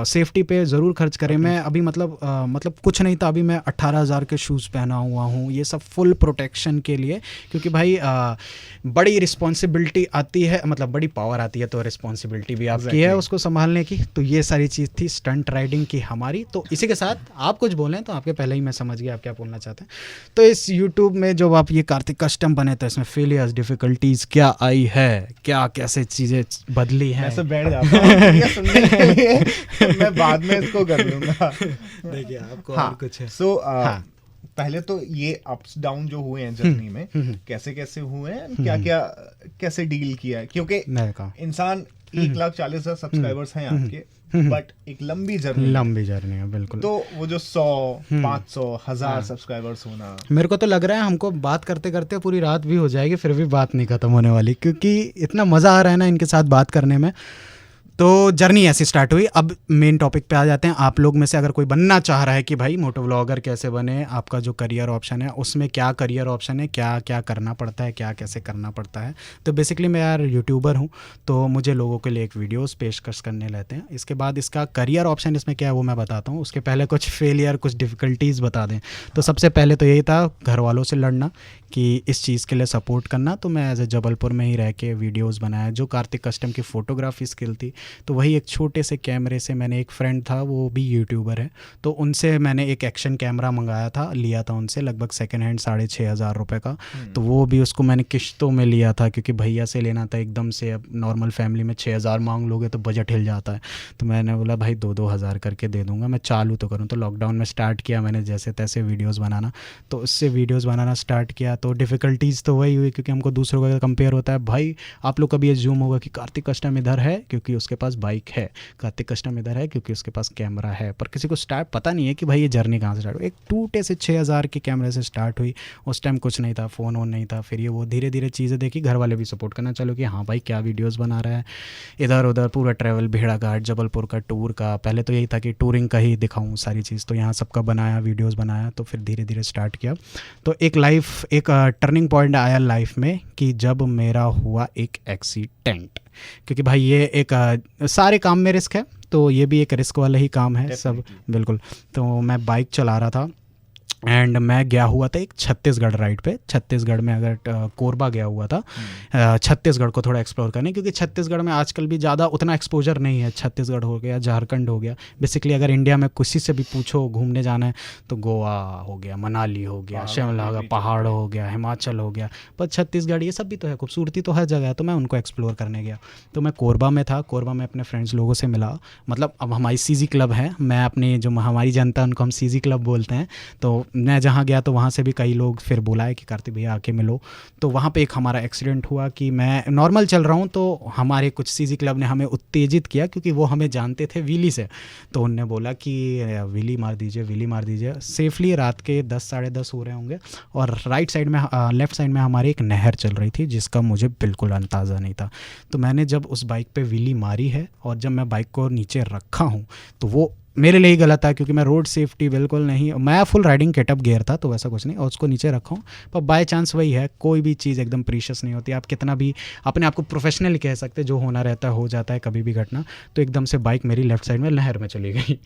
सेफ्टी पे ज़रूर खर्च करें। मैं अभी मतलब कुछ नहीं था, अभी मैं 18,000 के शूज़ पहना हुआ हूँ, ये सब फुल प्रोटेक्शन के लिए, क्योंकि भाई बड़ी रिस्पॉन्सिबिलिटी आती है, मतलब बड़ी पावर आती है, तो रिस्पॉन्सिबिलिटी भी आपकी है उसको संभालने की। तो ये सारी चीज़ थी स्टंट राइडिंग की हमारी। तो इसी के साथ आप कुछ बोलें तो आपके पहले ही मैं समझ गया आप क्या बोलना चाहते हैं। तो इस यूट्यूब में जब आप ये कार्तिक कस्टम बने, तो इसमें फेलियर्स, डिफिकल्टीज क्या आई है, क्या कैसे चीज़ें बदली हैं। ऐसे बैठ जाता हूं ये सुनने के लिए, मैं बाद में इसको कर लूँगा। देखिए आपको हाँ, और कुछ है। पहले तो ये अप्स डाउन जो हुए हैं जर्नी में, कैसे कैसे हुए हैं, क्या क्या कैसे डील किया है, क्योंकि इंसान 1,40,000 सब्सक्राइबर्स हैं आपके, बट एक लंबी जर्नी है बिल्कुल। तो वो जो 100, 500, 1000 सब्सक्राइबर्स होना, मेरे को तो लग रहा है हमको बात करते करते पूरी रात भी हो जाएगी, फिर भी बात नहीं खत्म होने वाली, क्योंकि इतना मज़ा आ रहा है ना इनके साथ बात करने में। तो जर्नी ऐसी स्टार्ट हुई। अब मेन टॉपिक पे आ जाते हैं। आप लोग में से अगर कोई बनना चाह रहा है कि भाई मोटो व्लॉगर कैसे बने, आपका जो करियर ऑप्शन है उसमें क्या करियर ऑप्शन है, क्या क्या करना पड़ता है, क्या कैसे करना पड़ता है। तो बेसिकली मैं यार यूट्यूबर हूँ, तो मुझे लोगों के लिए एक वीडियोस पेशकश करने रहते हैं। इसके बाद इसका करियर ऑप्शन इसमें क्या है वो मैं बताता हूँ। उसके पहले कुछ फेलियर, कुछ डिफ़िकल्टीज़ बता दें। तो सबसे पहले तो यही था घर वालों से लड़ना कि इस चीज़ के लिए सपोर्ट करना। तो मैं एज ए जबलपुर में ही रह के वीडियोज़ बनाया। जो कार्तिक कस्टम की फ़ोटोग्राफी स्किल थी, तो वही एक छोटे से कैमरे से, मैंने एक फ्रेंड था वो भी यूट्यूबर है, तो उनसे मैंने एक एक्शन कैमरा मंगाया था, लिया था उनसे लगभग सेकेंड हैंड 6,500 रुपये का। तो वो भी उसको मैंने किश्तों में लिया था, क्योंकि भैया से लेना था एकदम से। अब नॉर्मल फैमिली में 6,000 मांग लोगे तो बजट हिल जाता है। तो मैंने बोला भाई 2-2 हज़ार करके दे दूंगा, मैं चालू तो करूँ। तो लॉकडाउन में स्टार्ट किया मैंने जैसे तैसे वीडियोज़ बनाना। तो उससे वीडियोज़ बनाना स्टार्ट किया। तो डिफ़िकल्टीज़ तो वही हुई, क्योंकि हमको दूसरों का कंपेयर होता है। भाई आप लोग कभी ये जूम होगा कि कार्तिक कस्टम इधर है क्योंकि उसके पास बाइक है, कार्तिक कस्टम इधर है क्योंकि उसके पास कैमरा है, पर किसी को स्टार्ट पता नहीं है कि भाई ये जर्नी कहाँ से स्टार्ट हुई। एक टूटे से 6,000 के कैमरे से स्टार्ट हुई। उस टाइम कुछ नहीं था, फ़ोन वोन नहीं था। फिर ये वो धीरे धीरे चीज़ें देखी, घर वाले भी सपोर्ट करना चलो कि हाँ भाई क्या वीडियोज़ बना रहा है, इधर उधर पूरा ट्रैवल, भेड़ाघाट, जबलपुर का टूर का। पहले तो यही था कि टूरिंग का ही दिखाऊँ सारी चीज़, तो यहाँ सबका बनाया, वीडियोज़ बनाया। तो फिर धीरे धीरे स्टार्ट किया। तो एक टर्निंग पॉइंट आया लाइफ में कि जब मेरा हुआ एक एक्सीडेंट। क्योंकि भाई ये एक सारे काम में रिस्क है, तो ये भी एक रिस्क वाला ही काम है सब, बिल्कुल। तो मैं बाइक चला रहा था एंड मैं गया हुआ था एक छत्तीसगढ़ राइड पे। छत्तीसगढ़ में अगर कोरबा गया हुआ था, छत्तीसगढ़ को थोड़ा एक्सप्लोर करने, क्योंकि छत्तीसगढ़ में आजकल भी ज़्यादा उतना एक्सपोजर नहीं है। छत्तीसगढ़ हो गया, झारखंड हो गया। बेसिकली अगर इंडिया में किसी से भी पूछो घूमने जाना है तो गोवा हो गया, मनाली हो गया, शिमला हो गया, पहाड़ हो गया, हिमाचल हो गया, पर छत्तीसगढ़ ये सब भी तो है, खूबसूरती तो हर जगह है। तो मैं उनको एक्सप्लोर करने गया। तो मैं कोरबा में था। कोरबा में अपने फ्रेंड्स लोगों से मिला। मतलब अब हमारी सीजी क्लब है, मैं अपनी जो हमारी जनता उनको हम सीजी क्लब बोलते हैं। तो मैं जहाँ गया तो वहाँ से भी कई लोग फिर बुलाए कि कार्तिक भैया आके मिलो। तो वहाँ पे एक हमारा एक्सीडेंट हुआ कि मैं नॉर्मल चल रहा हूँ तो हमारे कुछ सीजी क्लब ने हमें उत्तेजित किया क्योंकि वो हमें जानते थे व्हीली से। तो उनने बोला कि व्हीली मार दीजिए सेफली। रात के 10 साढ़े 10 हो रहे होंगे और राइट साइड में लेफ़्ट साइड में हमारी एक नहर चल रही थी जिसका मुझे बिल्कुल अंदाज़ा नहीं था। तो मैंने जब उस बाइक पे व्हीली मारी है और जब मैं बाइक को नीचे रखा हूँ तो वो मेरे लिए ही गलत था क्योंकि मैं रोड सेफ्टी बिल्कुल नहीं, मैं full riding kit up gear था तो वैसा कुछ नहीं, और उसको नीचे रखा हूँ। पर बाय चांस वही है, कोई भी चीज़ एकदम प्रीशियस नहीं होती। आप कितना भी अपने आप को प्रोफेशनल कह सकते, जो होना रहता है हो जाता है कभी भी घटना। तो एकदम से बाइक मेरी लेफ्ट साइड में नहर में चली गई।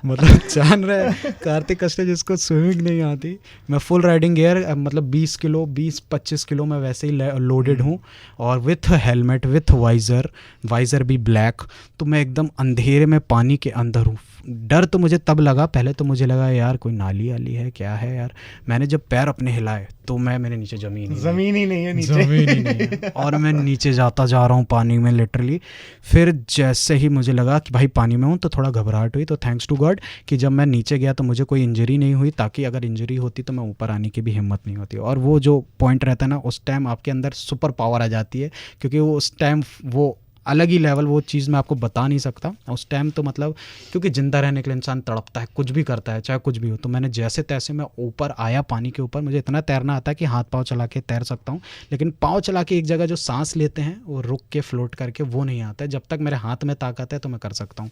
मतलब जान रहे कार्तिक कष्ट जिसको स्विमिंग नहीं आती, मैं फुल राइडिंग गियर मतलब 20-25 किलो मैं वैसे ही लोडेड हूँ और विथ हेलमेट विथ वाइज़र भी ब्लैक। तो मैं एकदम अंधेरे में पानी के अंदर हूँ। डर तो मुझे तब लगा, पहले तो मुझे लगा यार कोई नाली वाली है क्या है यार। मैंने जब पैर अपने हिलाए तो मेरे नीचे ज़मीन ही नहीं है नीचे। और मैं नीचे जाता जा रहा हूँ पानी में लिटरली। फिर जैसे ही मुझे लगा कि भाई पानी में हूँ तो थोड़ा घबराहट हुई। तो थैंक्स टू गॉड कि जब मैं नीचे गया तो मुझे कोई इंजरी नहीं हुई, ताकि अगर इंजरी होती तो मैं ऊपर आने की भी हिम्मत नहीं होती। और वो जो पॉइंट रहता है ना, उस टाइम आपके अंदर सुपर पावर आ जाती है, क्योंकि वो उस टाइम वो अलग ही लेवल, वो चीज़ मैं आपको बता नहीं सकता उस टाइम। तो मतलब क्योंकि ज़िंदा रहने के लिए इंसान तड़पता है, कुछ भी करता है चाहे कुछ भी हो। तो मैंने जैसे तैसे मैं ऊपर आया पानी के ऊपर। मुझे इतना तैरना आता है कि हाथ पाँव चला के तैर सकता हूँ, लेकिन पाँव चला के एक जगह जो सांस लेते हैं वो रुक के फ्लोट करके वो नहीं आता है। जब तक मेरे हाथ में ताकत है तो मैं कर सकता हूँ।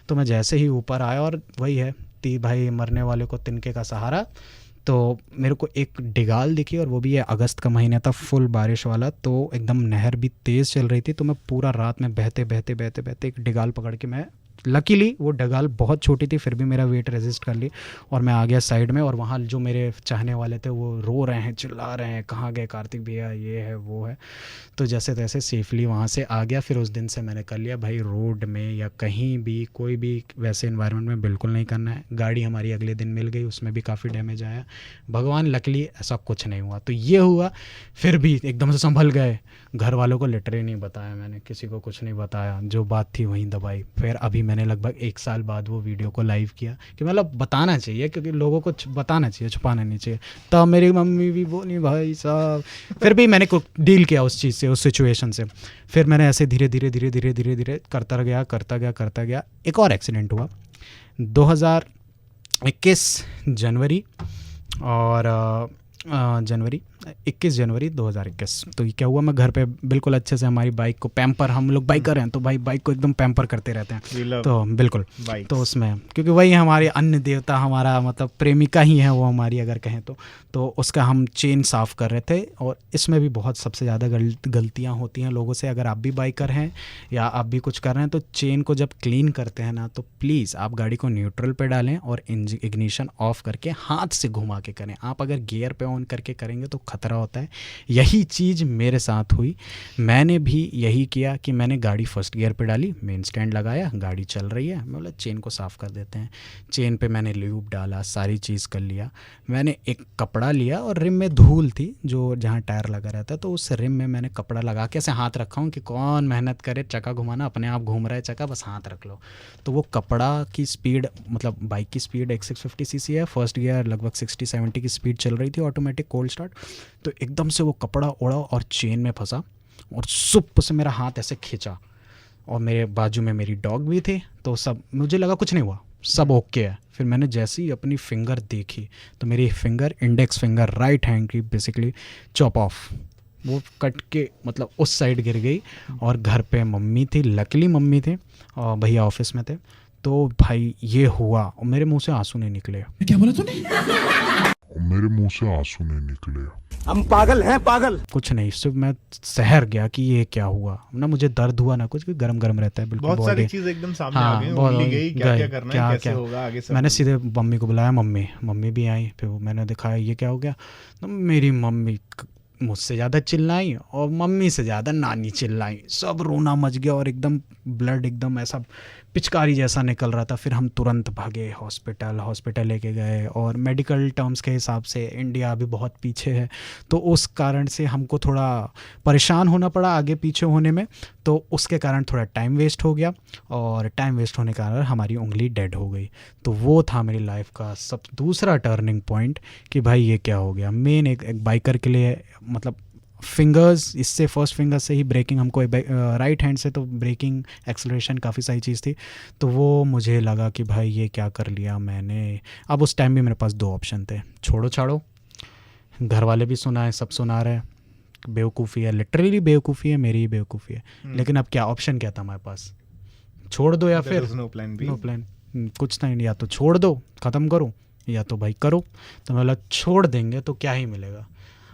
तो मैं जैसे ही ऊपर आया, और वही है भाई मरने वाले को तिनके का सहारा। तो मेरे को एक डिगाल दिखी, और वो भी है अगस्त का महीना था, फुल बारिश वाला। तो एकदम नहर भी तेज़ चल रही थी। तो मैं पूरा रात में बहते एक डिगाल पकड़ के, मैं लकीली वो डगाल बहुत छोटी थी फिर भी मेरा वेट रेजिस्ट कर ली, और मैं आ गया साइड में। और वहाँ जो मेरे चाहने वाले थे वो रो रहे हैं, चिल्ला रहे हैं, कहाँ गए कार्तिक भैया, ये है वो है। तो जैसे तैसे सेफली वहाँ से आ गया। फिर उस दिन से मैंने कर लिया भाई, रोड में या कहीं भी कोई भी वैसे इन्वायरमेंट में बिल्कुल नहीं करना है। गाड़ी हमारी अगले दिन मिल गई, उसमें भी काफ़ी डैमेज आया, भगवान लकीली ऐसा कुछ नहीं हुआ। तो ये हुआ, फिर भी एकदम से संभल गए। घर वालों को लिटरली नहीं बताया मैंने, किसी को कुछ नहीं बताया, जो बात थी वहीं दबाई। फिर अभी मैंने लगभग 1 साल बाद वो वीडियो को लाइव किया कि मतलब बताना चाहिए, क्योंकि लोगों को बताना चाहिए, छुपाना नहीं चाहिए। तब मेरी मम्मी भी बोली भाई साहब, फिर भी मैंने डील किया उस चीज़ से, उस सिचुएशन से। फिर मैंने ऐसे धीरे धीरे करता गया। एक और एक्सीडेंट हुआ 2021 जनवरी, और 21 जनवरी 2021। तो ये क्या हुआ, मैं घर पे बिल्कुल अच्छे से हमारी बाइक को पैम्पर, हम लोग बाइकर हैं तो भाई बाइक को एकदम पैम्पर करते रहते हैं, तो बिल्कुल तो उसमें क्योंकि वही हमारे अन्य देवता, हमारा मतलब प्रेमिका ही है वो हमारी, अगर कहें तो उसका हम चेन साफ़ कर रहे थे। और इसमें भी बहुत सबसे ज़्यादा गलतियाँ होती हैं लोगों से। अगर आप भी बाइकर हैं या आप भी कुछ कर रहे हैं तो चेन को जब क्लीन करते हैं ना, तो प्लीज़ आप गाड़ी को न्यूट्रल पे डालें और इग्निशन ऑफ करके हाथ से घुमा के करें। आप अगर गियर पे ऑन करके करेंगे तो खतरा होता है। यही चीज़ मेरे साथ हुई, मैंने भी यही किया कि मैंने गाड़ी फर्स्ट गियर पे डाली, मेन स्टैंड लगाया, गाड़ी चल रही है, मैं बोला चेन को साफ़ कर देते हैं। चेन पे मैंने ल्यूब डाला, सारी चीज़ कर लिया। मैंने एक कपड़ा लिया और रिम में धूल थी जो जहाँ टायर लगा रहता है, तो उस रिम में मैंने कपड़ा लगा के ऐसे हाथ रखा हूँ कि कौन मेहनत करे चक्का घुमाना, अपने आप घूम रहा है चक्का, बस हाथ रख लो। तो वो कपड़ा की स्पीड, मतलब बाइक की स्पीड 650 cc है, फर्स्ट गियर लगभग 60-70 की स्पीड चल रही थी, ऑटोमेटिक कोल्ड स्टार्ट। तो एकदम से वो कपड़ा उड़ा और चेन में फंसा, और सुप से मेरा हाथ ऐसे खींचा, और मेरे बाजू में मेरी डॉग भी थी। तो सब, मुझे लगा कुछ नहीं हुआ, सब ओके है। फिर मैंने जैसे ही अपनी फिंगर देखी तो मेरी finger, index finger right hand की बेसिकली चॉप ऑफ, वो कट के मतलब उस साइड गिर गई। और घर पे मम्मी थी, लकीली मम्मी थे, और भैया ऑफिस में थे। तो भाई ये हुआ, और मेरे मुंह से आंसू नहीं निकले। क्या बोला तूने? मेरे मुंह से आंसू नहीं निकले। हम पागल हैं, पागल। कुछ नहीं, सिर्फ मैं सहर गया कि ये क्या हुआ ना, मुझे दर्द हुआ ना कुछ, भी गरम गरम रहता है बिल्कुल। बहुत सारी चीज़ एकदम सामने आ गई, उंगली गई, क्या करना है, कैसे होगा आगे सब। मैंने सीधे मम्मी को बुलाया, मम्मी भी आई। फिर मैंने दिखाया ये क्या हो गया, तो मेरी मम्मी मुझसे ज़्यादा चिल्लाई और मम्मी से ज़्यादा नानी चिल्लाई, सब रोना मच गया, और एकदम ब्लड एकदम ऐसा पिचकारी जैसा निकल रहा था। फिर हम तुरंत भागे हॉस्पिटल लेके गए, और मेडिकल टर्म्स के हिसाब से इंडिया अभी बहुत पीछे है, तो उस कारण से हमको थोड़ा परेशान होना पड़ा आगे पीछे होने में। तो उसके कारण थोड़ा टाइम वेस्ट हो गया, और टाइम वेस्ट होने के कारण हमारी उंगली डेड हो गई। तो वो था मेरी लाइफ का सब दूसरा टर्निंग पॉइंट कि भाई ये क्या हो गया। मेन एक बाइकर के लिए मतलब फिंगर्स, इससे फर्स्ट फिंगर से ही ब्रेकिंग हमको राइट हैंड से तो ब्रेकिंग एक्सेलरेशन काफ़ी सारी चीज़ थी। तो वो मुझे लगा कि भाई ये क्या कर लिया मैंने। अब उस टाइम भी मेरे पास 2 ऑप्शन थे, छोड़ो छाड़ो, घर वाले भी सुनाए, सब सुना रहे, बेवकूफ़ी है, लिटरली बेवकूफ़ी है, मेरी ही बेवकूफ़ी है। लेकिन अब क्या ऑप्शन क्या था हमारे पास, छोड़ दो या फिर no plan B. No plan, कुछ था नहीं, या तो छोड़ दो ख़त्म करो या तो भाई करो। तो मैं बोला छोड़ देंगे तो क्या ही मिलेगा,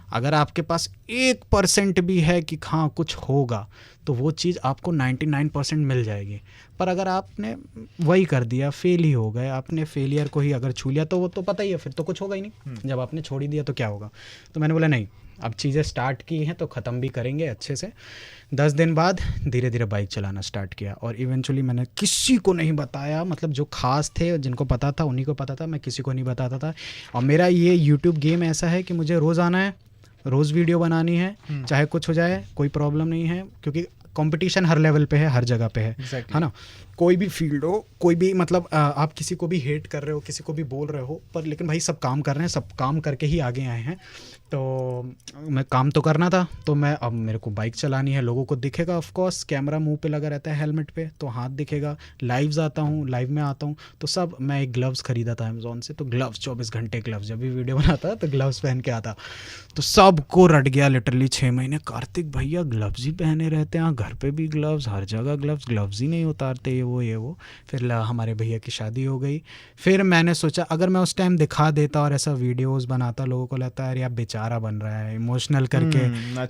अगर आपके पास 1% भी है कि हाँ कुछ होगा तो वो चीज़ आपको 99% मिल जाएगी। पर अगर आपने वही कर दिया, फेल ही हो गए, आपने फेलियर को ही अगर छू लिया तो वो तो पता ही है, फिर तो कुछ होगा ही नहीं। जब आपने छोड़ ही दिया तो क्या होगा। तो मैंने बोला नहीं, अब चीज़ें स्टार्ट की हैं तो ख़त्म भी करेंगे अच्छे से। 10 दिन बाद धीरे धीरे बाइक चलाना स्टार्ट किया, और इवेंचुअली मैंने किसी को नहीं बताया, मतलब जो खास थे जिनको पता था उन्हीं को पता था, मैं किसी को नहीं बताता था। और मेरा ये यूट्यूब गेम ऐसा है कि मुझे रोज़ आना है, रोज़ वीडियो बनानी है, चाहे कुछ हो जाए कोई प्रॉब्लम नहीं है, क्योंकि कंपटीशन हर लेवल पे है, हर जगह पे है, है ना। कोई भी फील्ड हो, कोई भी मतलब आप किसी को भी हेट कर रहे हो, किसी को भी बोल रहे हो, पर लेकिन भाई सब काम कर रहे हैं, सब काम करके ही आगे आए हैं। तो मैं काम तो करना था, तो मैं अब मेरे को बाइक चलानी है, लोगों को दिखेगा, ऑफ कोर्स कैमरा मुंह पे लगा रहता है हेलमेट पे, तो हाथ दिखेगा, लाइव्स आता हूँ, लाइव में आता हूँ, तो सब। मैं एक ग्लव्स खरीदा था अमेज़ॉन से, तो ग्लव्स 24 घंटे ग्लव्स, जब भी वीडियो बनाता तो ग्लव्स पहन के आता। तो सबको रट गया लिटरली 6 महीने, कार्तिक भैया ग्लव्स ही पहने रहते हैं, घर पे भी ग्लव्स, हर जगह ग्लव्स ही नहीं उतारते, ये वो। फिर हमारे भैया की शादी हो गई। फिर मैंने सोचा अगर मैं उस टाइम दिखा देता और ऐसा वीडियोस बनाता, लोगों को लगता है यार बेचारा बन रहा है, इमोशनल करके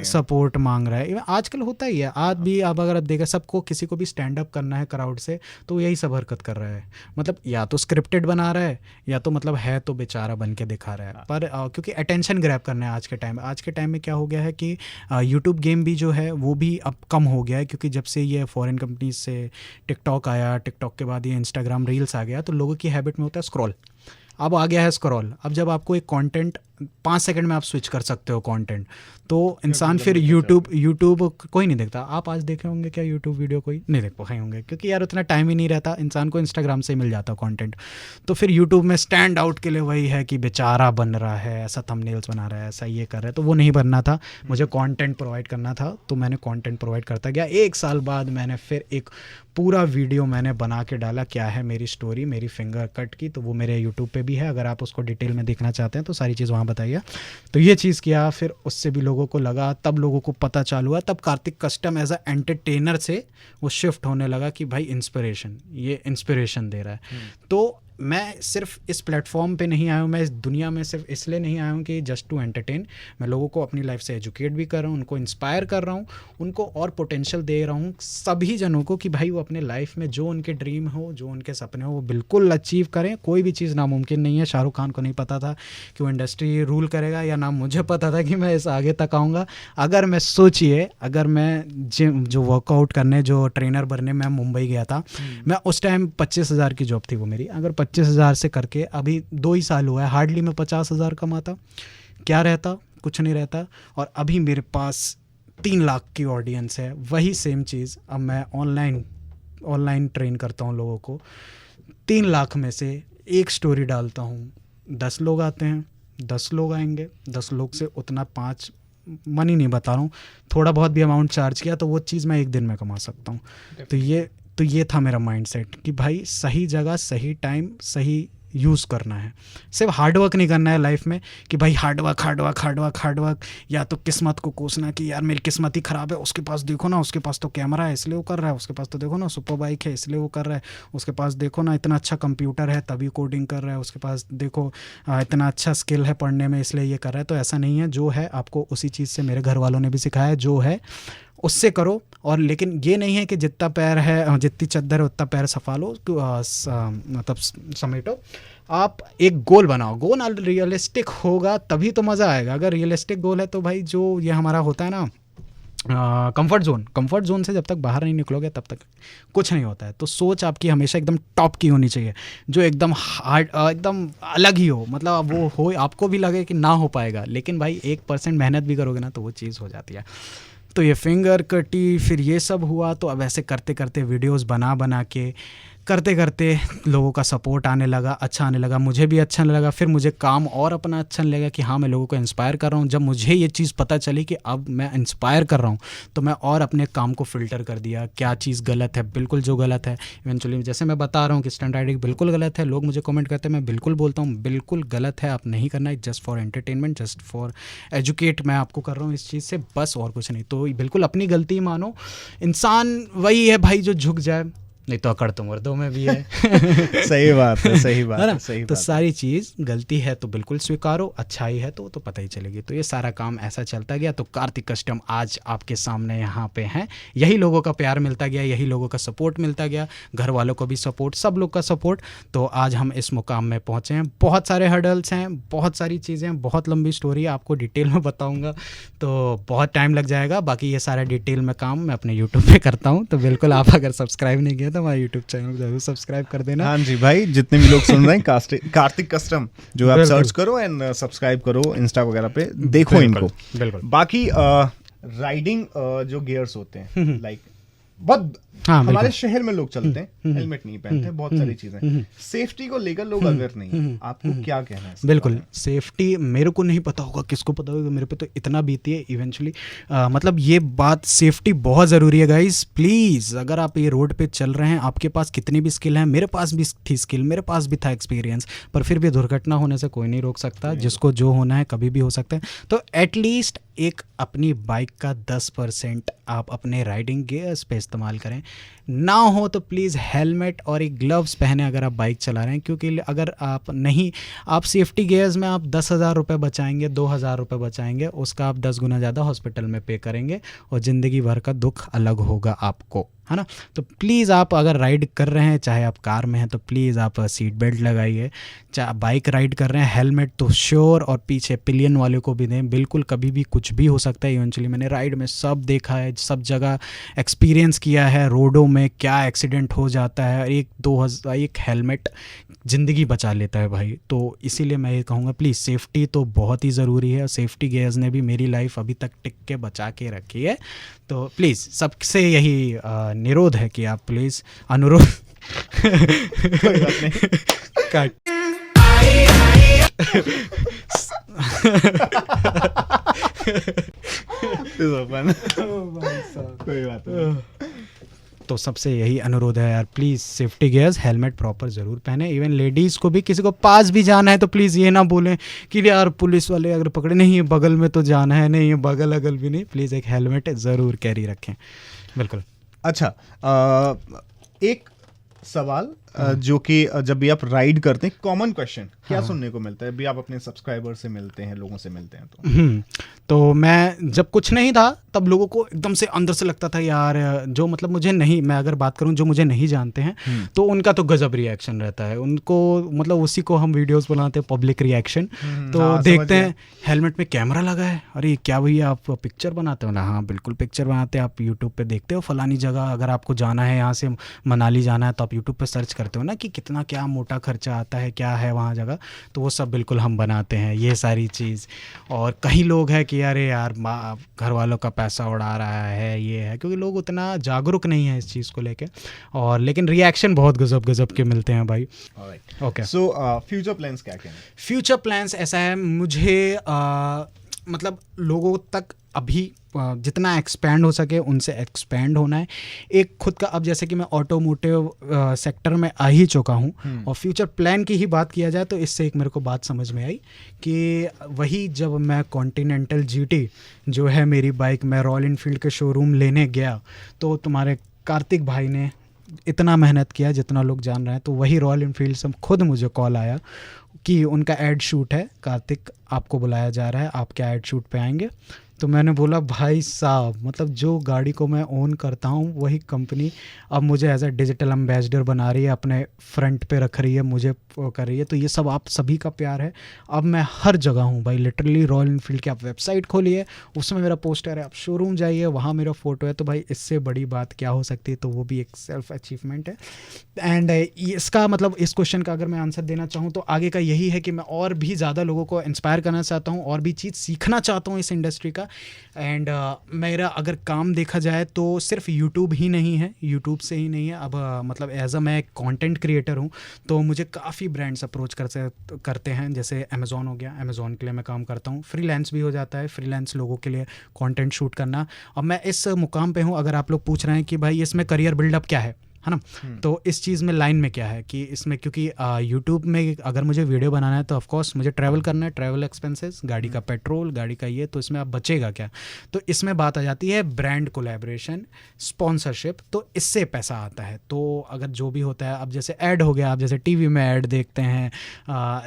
सपोर्ट मांग रहा है। आजकल होता ही है, आज भी अब अगर देखा सबको, किसी को भी स्टैंड अप करना है क्राउड से, तो यही सब हरकत कर रहा है, मतलब या तो स्क्रिप्टेड बना रहा है या तो मतलब है तो बेचारा बन के दिखा रहा है। पर क्योंकि अटेंशन ग्रैब करना है आज के टाइम में क्या हो गया है कि यूट्यूब गेम भी जो है वो भी अब कम हो गया है, क्योंकि जब से ये फॉरेन कंपनीज से टिकटॉक आया, टिकटॉक के बाद ये इंस्टाग्राम रील्स आ गया, तो लोगों की हैबिट में होता है स्क्रॉल। अब आ गया है स्क्रॉल। अब जब आपको एक कंटेंट 5 सेकंड में आप स्विच कर सकते हो कंटेंट, तो इंसान फिर यूट्यूब कोई नहीं देखता। आप आज देखे होंगे क्या यूट्यूब वीडियो, कोई नहीं देख पाए होंगे, क्योंकि यार उतना टाइम ही नहीं रहता, इंसान को इंस्टाग्राम से ही मिल जाता कंटेंट। तो फिर यूट्यूब में स्टैंड आउट के लिए वही है कि बेचारा बन रहा है, ऐसा थंबनेल्स बना रहा है, ऐसा ये कर रहा है, तो वो नहीं बनना था, मुझे कंटेंट प्रोवाइड करना था, तो मैंने कंटेंट प्रोवाइड करता गया। 1 साल बाद मैंने फिर एक पूरा वीडियो मैंने बना के डाला, क्या है मेरी स्टोरी, मेरी फिंगर कट की, तो वो मेरे यूट्यूब पे भी है, अगर आप उसको डिटेल में देखना चाहते हैं तो सारी चीज़ वहाँ बताइए। तो ये चीज़ किया, फिर उससे भी लोगों को लगा, तब लोगों को पता चालू हुआ, तब Kartik Custom as a entertainer से वो शिफ्ट होने लगा कि भाई इंस्पिरेशन, ये इंस्पिरेशन दे रहा है। तो मैं सिर्फ इस प्लेटफॉर्म पे नहीं आया हूँ, मैं इस दुनिया में सिर्फ इसलिए नहीं आया हूँ कि जस्ट टू एंटरटेन। मैं लोगों को अपनी लाइफ से एजुकेट भी कर रहा हूँ, उनको इंस्पायर कर रहा हूँ, उनको और पोटेंशियल दे रहा हूँ, सभी जनों को, कि भाई वो अपने लाइफ में जो उनके ड्रीम हो, जो उनके सपने हो, वो बिल्कुल अचीव करें। कोई भी चीज़ नामुमकिन नहीं है। शाहरुख खान को नहीं पता था कि वो इंडस्ट्री रूल करेगा, या ना मुझे पता था कि मैं इस आगे तक आऊँगा। अगर मैं सोचिए, अगर मैं जिम जो वर्कआउट करने, जो ट्रेनर बनने मैं मुंबई गया था, मैं उस टाइम 25,000 की जॉब थी वो मेरी, अगर 25,000 से करके अभी 2 ही साल हुआ है, हार्डली मैं 50,000 कमाता, क्या रहता, कुछ नहीं रहता। और अभी मेरे पास 3 लाख की ऑडियंस है। वही सेम चीज़ अब मैं ऑनलाइन ट्रेन करता हूँ लोगों को। 3 लाख में से एक स्टोरी डालता हूँ, 10 लोग आते हैं, 10 लोग आएंगे, 10 लोग से उतना 5 मनी नहीं बता रहा हूँ, थोड़ा बहुत भी अमाउंट चार्ज किया तो वो चीज़ मैं एक दिन में कमा सकता हूँ। तो ये था मेरा माइंडसेट कि भाई सही जगह, सही टाइम, सही यूज़ करना है। सिर्फ हार्डवर्क नहीं करना है लाइफ में कि भाई हार्डवर्क, या तो किस्मत को कोसना कि यार मेरी किस्मत ही ख़राब है, उसके पास देखो ना, उसके पास तो कैमरा है इसलिए वो कर रहा है, उसके पास तो देखो ना सुपर बाइक है इसलिए वो कर रहा है, उसके पास देखो ना इतना अच्छा कंप्यूटर है तभी कोडिंग कर रहा है, उसके पास देखो इतना अच्छा स्किल है पढ़ने में इसलिए ये कर रहा है। तो ऐसा नहीं है, जो है आपको उसी चीज़ से मेरे घर वालों ने भी सिखाया, जो है उससे करो। और लेकिन ये नहीं है कि जितना पैर है, जितनी चद्दर है उतना पैर सफा लो, मतलब समेटो। आप एक गोल बनाओ, गोल रियलिस्टिक होगा तभी तो मज़ा आएगा। अगर रियलिस्टिक गोल है तो भाई जो ये हमारा होता है ना कंफर्ट जोन से जब तक बाहर नहीं निकलोगे तब तक कुछ नहीं होता है। तो सोच आपकी हमेशा एकदम टॉप की होनी चाहिए, जो एकदम हार्ड, एकदम अलग ही हो, मतलब वो हो, आपको भी लगे कि ना हो पाएगा, लेकिन भाई 1% मेहनत भी करोगे ना तो वो चीज़ हो जाती है। तो ये फिंगर कटी, फिर ये सब हुआ। तो अब ऐसे करते करते वीडियोस बना के करते करते लोगों का सपोर्ट आने लगा, अच्छा आने लगा, मुझे भी अच्छा लगा। फिर मुझे काम और अपना अच्छा लगा कि हाँ मैं लोगों को इंस्पायर कर रहा हूँ। जब मुझे ये चीज़ पता चली कि अब मैं इंस्पायर कर रहा हूँ तो मैं और अपने काम को फ़िल्टर कर दिया, क्या चीज़ गलत है, बिल्कुल जो गलत है। इवेंचुअली जैसे मैं बता रहा हूँ कि स्टंट राइडिंग बिल्कुल गलत है, लोग मुझे कमेंट करते हैं, मैं बिल्कुल बोलता हूँ बिल्कुल गलत है, आप नहीं करना है, just for entertainment, just for educate मैं आपको कर रहा हूँ इस चीज़ से, बस और कुछ नहीं। तो बिल्कुल अपनी गलती मानो। इंसान वही है भाई जो झुक जाए, नहीं तो अकड़ तो मुर्दों में भी है। सही बात है, सही बात है ना? है, सही तो बात है। सारी चीज़ गलती है तो बिल्कुल स्वीकारो, अच्छाई है तो पता ही चलेगी। तो ये सारा काम ऐसा चलता गया। तो कार्तिक कस्टम आज आपके सामने यहाँ पे हैं। यही लोगों का प्यार मिलता गया, यही लोगों का सपोर्ट मिलता गया, घर वालों को भी सपोर्ट, सब लोग का सपोर्ट। तो आज हम इस मुकाम में पहुँचे हैं। बहुत सारे हर्डल्स हैं, बहुत सारी चीज़ें, बहुत लंबी स्टोरी है, आपको डिटेल में बताऊँगा तो बहुत टाइम लग जाएगा। बाकी ये सारा डिटेल में काम मैं अपने यूट्यूब पे करता हूँ। तो बिल्कुल आप अगर सब्सक्राइब नहीं किया तो हमारे यूट्यूब चैनल को जरूर सब्सक्राइब कर देना। हाँ जी भाई, जितने भी लोग सुन रहे हैं कार्तिक कस्टम जो आप बिल्कुल। सर्च करो एंड सब्सक्राइब करो इंस्टा वगैरह पे, देखो बिल्कुल, इनको। बिल्कुल। बाकी राइडिंग जो गियर्स होते हैं, लाइक बहुत हाँ, हमारे बिल्कुल। शहर में लोग चलते हैं, हेलमेट नहीं पहनते, बहुत सारी चीजें, सेफ्टी को लेकर लोग अवेयर नहीं है। आपको क्या कहना है इसके बिल्कुल, बारे में? सेफ्टी मेरे को नहीं पता होगा, किसको पता होगा, मेरे पे तो इतना बीती है इवेंचुअली। मतलब ये बात, सेफ्टी बहुत ज़रूरी है गाइस। प्लीज़ अगर आप ये रोड पे चल रहे हैं, आपके पास कितनी भी स्किल है, मेरे पास भी थी स्किल, मेरे पास भी था एक्सपीरियंस, पर फिर भी दुर्घटना होने से कोई नहीं रोक सकता। जिसको जो होना है कभी भी हो सकता है। तो एटलीस्ट एक अपनी बाइक का 10% आप अपने राइडिंग गियर्स पे इस्तेमाल करें। ना हो तो प्लीज़ हेलमेट और एक ग्लव्स पहने अगर आप बाइक चला रहे हैं, क्योंकि अगर आप नहीं, आप सेफ्टी गियर्स में आप 10,000 रुपये बचाएंगे, 2,000 रुपये बचाएंगे, उसका आप 10 गुना ज़्यादा हॉस्पिटल में पे करेंगे और ज़िंदगी भर का दुख अलग होगा आपको, है ना? तो प्लीज़ आप अगर राइड कर रहे हैं, चाहे आप कार में हैं, तो प्लीज़ आप सीट बेल्ट लगाइए। चाहे बाइक राइड कर रहे हैं, हेलमेट तो श्योर, और पीछे पिलियन वाले को भी दें। बिल्कुल कभी भी कुछ भी हो सकता है। इवेंचुअली मैंने राइड में सब देखा है, सब जगह एक्सपीरियंस किया है, रोडों में क्या एक्सीडेंट हो जाता है। एक हेलमेट ज़िंदगी बचा लेता है भाई। तो इसीलिए मैं ये कहूँगा प्लीज़ सेफ्टी तो बहुत ही ज़रूरी है। सेफ्टी गियर्स ने भी मेरी लाइफ अभी तक टिक के बचा के रखी है। तो प्लीज़ सबसे यही निरोध है कि आप प्लीज़ अनुरोध कोई बात नहीं। काट कोई बात नहीं। तो सबसे यही अनुरोध है यार, please safety gears, helmet proper ज़रूर पहने। इवन लेडीज़ को भी, किसी को पास भी जाना है तो प्लीज़ ये ना बोलें कि यार पुलिस वाले अगर पकड़े, नहीं है बगल में तो जाना है, नहीं है बगल अगल भी नहीं। प्लीज़ एक हेलमेट ज़रूर कैरी रखें। बिल्कुल। अच्छा, एक सवाल जो कि जब भी आप राइड करते हैं, कॉमन क्वेश्चन क्या सुनने को मिलता है? अभी आप अपने सब्सक्राइबर से मिलते हैं, लोगों से मिलते हैं तो मैं जब कुछ नहीं था तब लोगों को एकदम से अंदर से लगता था यार, जो मतलब मुझे नहीं, मैं अगर बात करूं जो मुझे नहीं जानते हैं तो उनका तो गजब रिएक्शन रहता है। उनको मतलब उसी को हम वीडियोस बनाते हैं, पब्लिक रिएक्शन। तो हाँ, देखते समझ हैं हेलमेट में कैमरा लगा है, अरे क्या भैया आप पिक्चर बनाते हो ना? हाँ बिल्कुल पिक्चर बनाते हैं। आप यूट्यूब पे देखते हो फलानी जगह, अगर आपको जाना है, यहाँ से मनाली जाना है, तो आप यूट्यूब पे सर्च करते हो ना कि कितना क्या मोटा खर्चा आता है, क्या है वहाँ जगह। तो वो सब बिल्कुल हम बनाते हैं ये सारी चीज़। और कई लोग हैं कि अरे यार घर वालों का पैसा उड़ा रहा है, ये है, क्योंकि लोग उतना जागरूक नहीं है इस चीज़ को लेके। और लेकिन रिएक्शन बहुत गजब के मिलते हैं भाई। ओके, सो फ्यूचर प्लान्स क्या क्या हैं? फ्यूचर प्लान्स ऐसा है, मुझे मतलब लोगों तक अभी जितना एक्सपैंड हो सके उनसे एक्सपैंड होना है। एक खुद का, अब जैसे कि मैं ऑटोमोटिव सेक्टर में आ ही चुका हूँ, और फ्यूचर प्लान की ही बात किया जाए तो इससे एक मेरे को बात समझ में आई कि वही जब मैं कॉन्टिनेंटल GT जो है मेरी बाइक, मैं रॉयल एनफील्ड के शोरूम लेने गया, तो तुम्हारे कार्तिक भाई ने इतना मेहनत किया जितना लोग जान रहे हैं। तो वही रॉयल एनफील्ड से खुद मुझे कॉल आया कि उनका ऐड शूट है, कार्तिक आपको बुलाया जा रहा है, आप क्या ऐड शूट पे आएंगे? तो मैंने बोला भाई साहब, मतलब जो गाड़ी को मैं ओन करता हूँ वही कंपनी अब मुझे एज अ डिजिटल एम्बेसडर बना रही है, अपने फ्रंट पे रख रही है, मुझे कर रही है। तो ये सब आप सभी का प्यार है। अब मैं हर जगह हूँ भाई, लिटरली रॉयल एनफील्ड की आप वेबसाइट खोलिए, उसमें मेरा पोस्टर है, आप शोरूम जाइए वहाँ मेरा फ़ोटो है। तो भाई इससे बड़ी बात क्या हो सकती है? तो वो भी एक सेल्फ अचीवमेंट है। एंड इसका मतलब, इस क्वेश्चन का अगर मैं आंसर देना चाहूँ तो आगे का यही है कि मैं और भी ज़्यादा लोगों को इंस्पायर करना चाहता हूँ, और भी चीज़ सीखना चाहता हूँ इस इंडस्ट्री का, एंड मेरा अगर काम देखा जाए तो सिर्फ यूट्यूब ही नहीं है, यूट्यूब से ही नहीं है। अब मतलब एज अ मैं कंटेंट क्रिएटर हूँ, तो मुझे काफ़ी ब्रांड्स अप्रोच करते हैं। जैसे अमेज़ॉन हो गया, अमेज़ॉन के लिए मैं काम करता हूँ। फ्रीलांस भी हो जाता है, फ्रीलांस लोगों के लिए कंटेंट शूट करना। अब मैं इस मुकाम पे हूँ, अगर आप लोग पूछ रहे हैं कि भाई इसमें करियर बिल्डअप क्या है ना, तो इस चीज़ में लाइन में क्या है कि इसमें, क्योंकि यूट्यूब में अगर मुझे वीडियो बनाना है तो ऑफकोर्स मुझे ट्रैवल करना है, ट्रैवल एक्सपेंसेस, गाड़ी का पेट्रोल, गाड़ी का ये, तो इसमें आप बचेगा क्या। तो इसमें बात आ जाती है ब्रांड कोलैबोरेशन, स्पॉन्सरशिप, तो इससे पैसा आता है। तो अगर जो भी होता है, अब जैसे ऐड हो गया, आप जैसे टीवी में ऐड देखते हैं,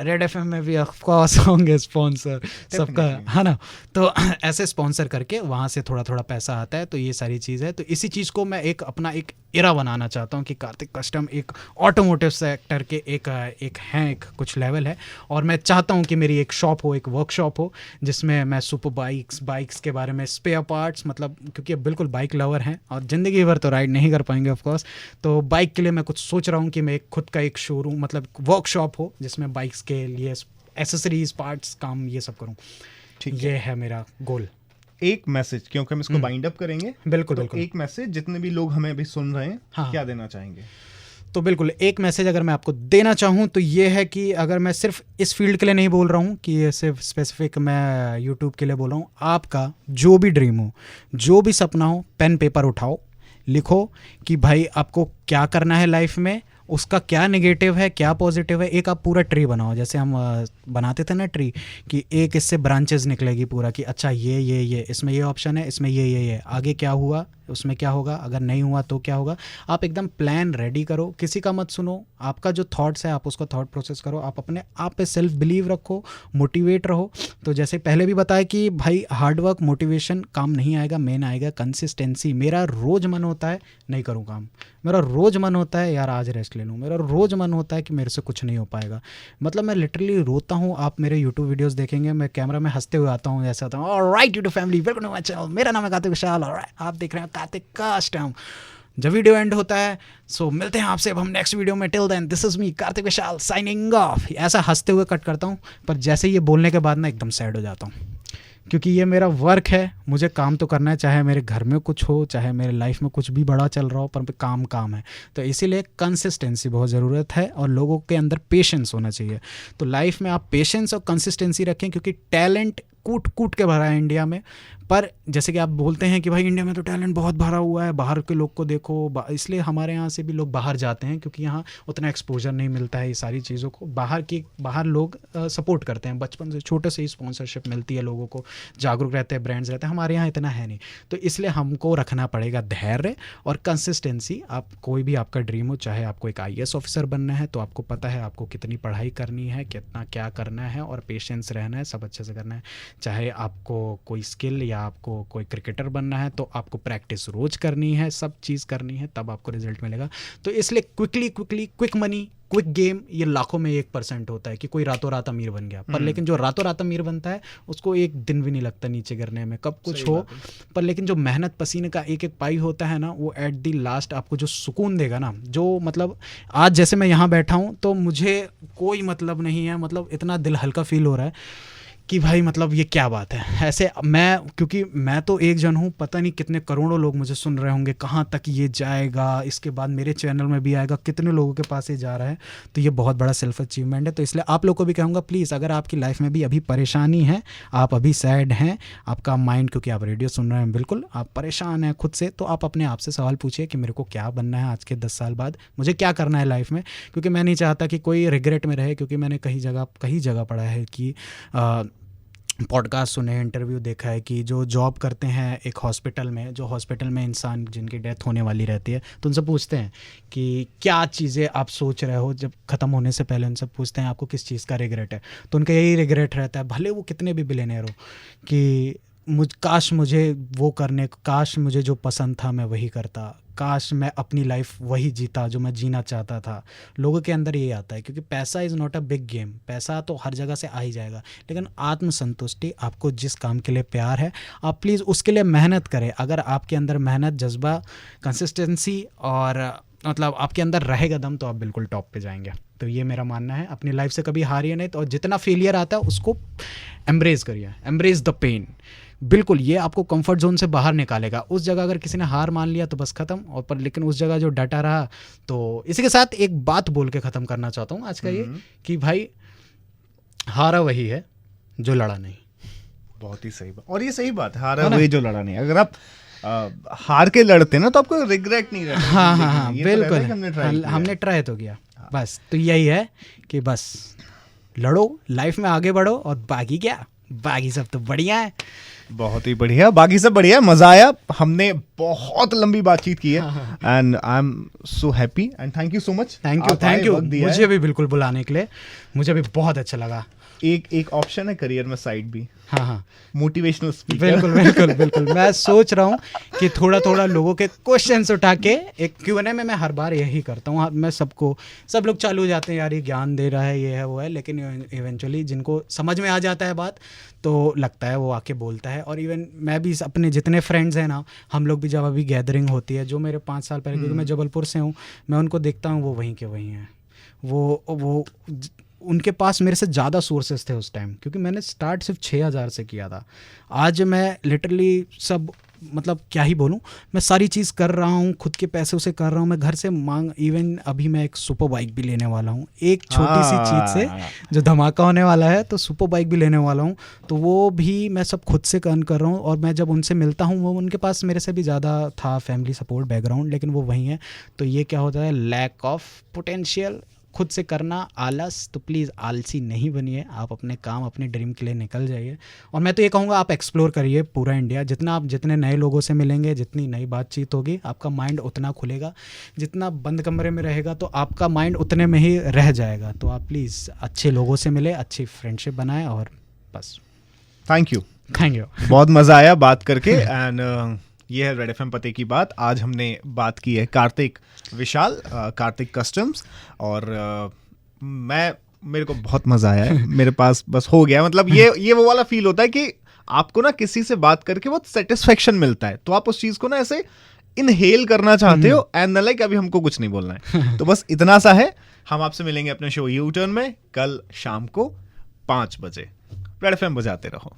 रेड एफएम में भी ऑफकोर्स होंगे स्पॉन्सर सबका, है ना। तो ऐसे स्पॉन्सर करके वहाँ से थोड़ा थोड़ा पैसा आता है। तो ये सारी चीज़ है। तो इसी चीज़ को मैं एक अपना एक एरा बनाना चाहता हूँ कि कार्तिक कस्टम एक ऑटोमोटिव सेक्टर के एक कुछ लेवल है, और मैं चाहता हूँ कि मेरी एक शॉप हो, एक वर्कशॉप हो, जिसमें मैं सुपर बाइक्स के बारे में, स्पेयर पार्ट्स, मतलब क्योंकि अब बिल्कुल बाइक लवर हैं और ज़िंदगी भर तो राइड नहीं कर पाएंगे ऑफकोर्स, तो बाइक के लिए मैं कुछ सोच रहा हूँ कि मैं एक खुद का एक शोरूम, मतलब वर्कशॉप हो, जिसमें बाइक्स के लिए एसेसरीज, पार्ट्स, काम ये सब करूँ। ठीक ये है मेरा गोल। एक मैसेज, क्योंकि हम इसको बाइंड अप करेंगे, बिल्कुल तो बिल्कुल। एक मैसेज जितने भी लोग हमें अभी सुन रहे हैं, हाँ। क्या देना चाहेंगे? तो बिल्कुल एक मैसेज अगर मैं आपको देना चाहूँ तो ये है कि अगर मैं सिर्फ इस फील्ड के लिए नहीं बोल रहा हूँ कि ये सिर्फ स्पेसिफिक मैं यूट्यूब के लिए बोल रहा हूँ, आपका जो भी ड्रीम हो, जो भी सपना हो, पेन पेपर उठाओ, लिखो कि भाई आपको क्या करना है लाइफ में, उसका क्या नेगेटिव है, क्या पॉजिटिव है। एक आप पूरा ट्री बनाओ, जैसे हम बनाते थे ना ट्री, कि एक इससे ब्रांचेस निकलेगी पूरा, कि अच्छा ये इसमें ये ऑप्शन है, इसमें ये आगे क्या हुआ, उसमें क्या होगा, अगर नहीं हुआ तो क्या होगा। आप एकदम प्लान रेडी करो, किसी का मत सुनो, आपका जो थॉट्स है आप उसको थॉट प्रोसेस करो, आप अपने आप पे सेल्फ बिलीव रखो, मोटिवेट रहो। तो जैसे पहले भी बताया कि भाई हार्डवर्क, मोटिवेशन काम नहीं आएगा, मेन आएगा कंसिस्टेंसी। मेरा रोज़ मन होता है नहीं करूँ काम, मेरा रोज़ मन होता है यार आज रेस्ट ले लूँ, मेरा रोज़ मन होता है कि मेरे से कुछ नहीं हो पाएगा। मतलब मैं लिटरली रोता हूँ। आप मेरे यूट्यूब वीडियोस देखेंगे, मैं कैमरा में हंसते हुए आता हूँ, ऐसा आता हूँ, alright YouTube family, welcome to my channel, मेरा नाम है कार्तिक विशाल, ऑलराइट आप देख रहे हैं कार्तिक कस्टम। जब वीडियो एंड होता है सो मिलते हैं आपसे अब हम नेक्स्ट वीडियो में। Till then this is me Kartik Vishal signing off. ऐसा हंसते हुए कट करता हूँ, पर जैसे ये बोलने के बाद ना एकदम सैड हो जाता हूँ, क्योंकि ये मेरा वर्क है, मुझे काम तो करना है, चाहे मेरे घर में कुछ हो, चाहे मेरे लाइफ में कुछ भी बड़ा चल रहा हो, पर काम है। तो इसीलिए कंसिस्टेंसी बहुत ज़रूरत है और लोगों के अंदर पेशेंस होना चाहिए। तो लाइफ में आप पेशेंस और कंसिस्टेंसी रखें, क्योंकि टैलेंट कूट के भरा है इंडिया में। पर जैसे कि आप बोलते हैं कि भाई इंडिया में तो टैलेंट बहुत भरा हुआ है, बाहर के लोग को देखो, इसलिए हमारे यहाँ से भी लोग बाहर जाते हैं, क्योंकि यहाँ उतना एक्सपोजर नहीं मिलता है ये सारी चीज़ों को। बाहर लोग सपोर्ट करते हैं, बचपन से छोटे से ही स्पॉन्सरशिप मिलती है लोगों को, जागरूक रहते हैं, ब्रांड्स रहते हैं। हमारे यहाँ इतना है नहीं, तो इसलिए हमको रखना पड़ेगा धैर्य और कंसिस्टेंसी। आप कोई भी आपका ड्रीम हो, चाहे आपको एक IAS ऑफिसर बनना है तो आपको पता है आपको कितनी पढ़ाई करनी है, कितना क्या करना है, और पेशेंस रहना है, सब अच्छे से करना है। चाहे आपको कोई स्किल या आपको कोई क्रिकेटर बनना है तो आपको प्रैक्टिस रोज करनी है, सब चीज़ करनी है, तब आपको रिजल्ट मिलेगा। तो इसलिए क्विक मनी, क्विक गेम, ये लाखों में 1% होता है कि कोई रातों रात अमीर बन गया। पर लेकिन जो रातों रात अमीर बनता है उसको एक दिन भी नहीं लगता नीचे गिरने में, कब कुछ हो। पर लेकिन जो मेहनत पसीने का एक पाई होता है ना, वो एट दी लास्ट आपको जो सुकून देगा ना, जो मतलब आज जैसे मैं यहाँ बैठा हूँ तो मुझे कोई मतलब नहीं है, मतलब इतना दिल हल्का फील हो रहा है कि भाई मतलब ये क्या बात है। ऐसे क्योंकि मैं तो एक जन हूँ, पता नहीं कितने करोड़ों लोग मुझे सुन रहे होंगे, कहाँ तक ये जाएगा, इसके बाद मेरे चैनल में भी आएगा, कितने लोगों के पास ये जा रहा है। तो ये बहुत बड़ा सेल्फ अचीवमेंट है। तो इसलिए आप लोग को भी कहूँगा, प्लीज़ अगर आपकी लाइफ में भी अभी परेशानी है, आप अभी सैड हैं, आपका माइंड, क्योंकि आप रेडियो सुन रहे हैं, बिल्कुल आप परेशान हैं खुद से, तो आप अपने आप से सवाल पूछिए कि मेरे को क्या बनना है आज के 10 साल बाद, मुझे क्या करना है लाइफ में। क्योंकि मैं नहीं चाहता कि कोई रिग्रेट में रहे, क्योंकि मैंने कई जगह पढ़ा है कि पॉडकास्ट सुने, इंटरव्यू देखा है कि जो जॉब करते हैं एक हॉस्पिटल में इंसान जिनकी डेथ होने वाली रहती है, तो उनसे पूछते हैं कि क्या चीज़ें आप सोच रहे हो जब ख़त्म होने से पहले, उनसे पूछते हैं आपको किस चीज़ का रिग्रेट है, तो उनका यही रिग्रेट रहता है, भले वो कितने भी बिलियनेयर हो, कि काश मुझे जो पसंद था मैं वही करता, काश मैं अपनी लाइफ वही जीता जो मैं जीना चाहता था। लोगों के अंदर यही आता है, क्योंकि पैसा is not a big game, पैसा तो हर जगह से आ ही जाएगा, लेकिन आत्मसंतुष्टि, आपको जिस काम के लिए प्यार है आप प्लीज़ उसके लिए मेहनत करें। अगर आपके अंदर मेहनत, जज्बा, कंसिस्टेंसी और मतलब आपके अंदर रहेगा दम तो आप बिल्कुल टॉप पे जाएंगे। तो ये मेरा मानना है, अपनी लाइफ से कभी हारिए नहीं, तो जितना फेलियर आता है उसको एम्ब्रेस करिए, एम्ब्रेस द पेन। बिल्कुल ये आपको कंफर्ट जोन से बाहर निकालेगा। उस जगह अगर किसी ने हार मान लिया तो बस ख़त्म, और पर लेकिन उस जगह जो डटा रहा। तो इसी के साथ एक बात बोल के ख़त्म करना चाहता हूँ आज का ये, कि भाई हारा वही है जो लड़ा नहीं। बहुत ही सही बात, और ये सही बात है, हारा वही जो लड़ा नहीं। अगर आप हार के लड़ते ना तो आपको रिग्रेट नहीं रहता। हाँ हाँ हाँ ये तो रहता बिल्कुल, है कि हमने ट्राई तो किया। बस तो यही है कि बस लड़ो, लाइफ में आगे बढ़ो, और बाकी क्या, बाकी सब तो बढ़िया है। बहुत ही बढ़िया, बाकी सब बढ़िया, मजा आया। हमने बहुत लंबी बातचीत की है and I am so happy and thank you so much. Thank you मुझे भी बिल्कुल बुलाने के लिए, मुझे भी बहुत अच्छा लगा। एक ऑप्शन है करियर में साइड भी, हाँ हाँ मोटिवेशनल स्पीकर। बिल्कुल बिल्कुल बिल्कुल। मैं सोच रहा हूँ कि थोड़ा थोड़ा लोगों के क्वेश्चंस उठा के एक Q&A में मैं हर बार यही करता हूँ। मैं सब लोग चालू हो जाते हैं यार ये ज्ञान दे रहा है, ये है वो है, लेकिन इवेंचुअली जिनको समझ में आ जाता है बात तो लगता है वो आके बोलता है। और इवन मैं भी अपने जितने फ्रेंड्स हैं ना, हम लोग भी जब अभी गैदरिंग होती है, जो मेरे 5 साल पहले, क्योंकि मैं जबलपुर से हूँ, मैं उनको देखता हूँ वो वहीं के वहीं हैं। वो उनके पास मेरे से ज़्यादा सोर्सेज थे उस टाइम, क्योंकि मैंने स्टार्ट सिर्फ 6,000 से किया था। आज मैं लिटरली सब, मतलब क्या ही बोलूँ, मैं सारी चीज़ कर रहा हूँ, खुद के पैसों से कर रहा हूँ, मैं घर से इवन अभी मैं एक सुपर बाइक भी लेने वाला हूँ, एक छोटी सी चीज़ से जो धमाका होने वाला है, तो सुपर बाइक भी लेने वाला हूँ। तो वो भी मैं सब खुद से अर्न कर रहा हूँ। और मैं जब उनसे मिलता हूँ, वो उनके पास मेरे से भी ज़्यादा था फैमिली सपोर्ट बैकग्राउंड, लेकिन वो वहीं है। तो ये क्या होता है, लैक ऑफ पोटेंशियल, खुद से करना, आलस। तो प्लीज़ आलसी नहीं बनिए, आप अपने काम, अपने ड्रीम के लिए निकल जाइए। और मैं तो ये कहूँगा आप एक्सप्लोर करिए पूरा इंडिया। जितने नए लोगों से मिलेंगे, जितनी नई बातचीत होगी, आपका माइंड उतना खुलेगा। जितना बंद कमरे में रहेगा तो आपका माइंड उतने में ही रह जाएगा। तो आप प्लीज़ अच्छे लोगों से मिले, अच्छी फ्रेंडशिप बनाएं, और बस। थैंक यू बहुत मजा आया बात करके। एंड ये है रेड एफएम पते की बात। आज हमने बात की है कार्तिक विशाल, कार्तिक कस्टम्स, और मेरे को बहुत मजा आया है। मेरे पास बस हो गया, मतलब ये वो वाला फील होता है कि आपको ना किसी से बात करके बहुत सेटिस्फेक्शन मिलता है, तो आप उस चीज को ना ऐसे इनहेल करना चाहते हो, एंड लाइक अभी हमको कुछ नहीं बोलना है। तो बस इतना सा है। हम आपसे मिलेंगे अपने शो यू टर्न में कल शाम को 5 बजे। रेड एफएम बजाते रहो।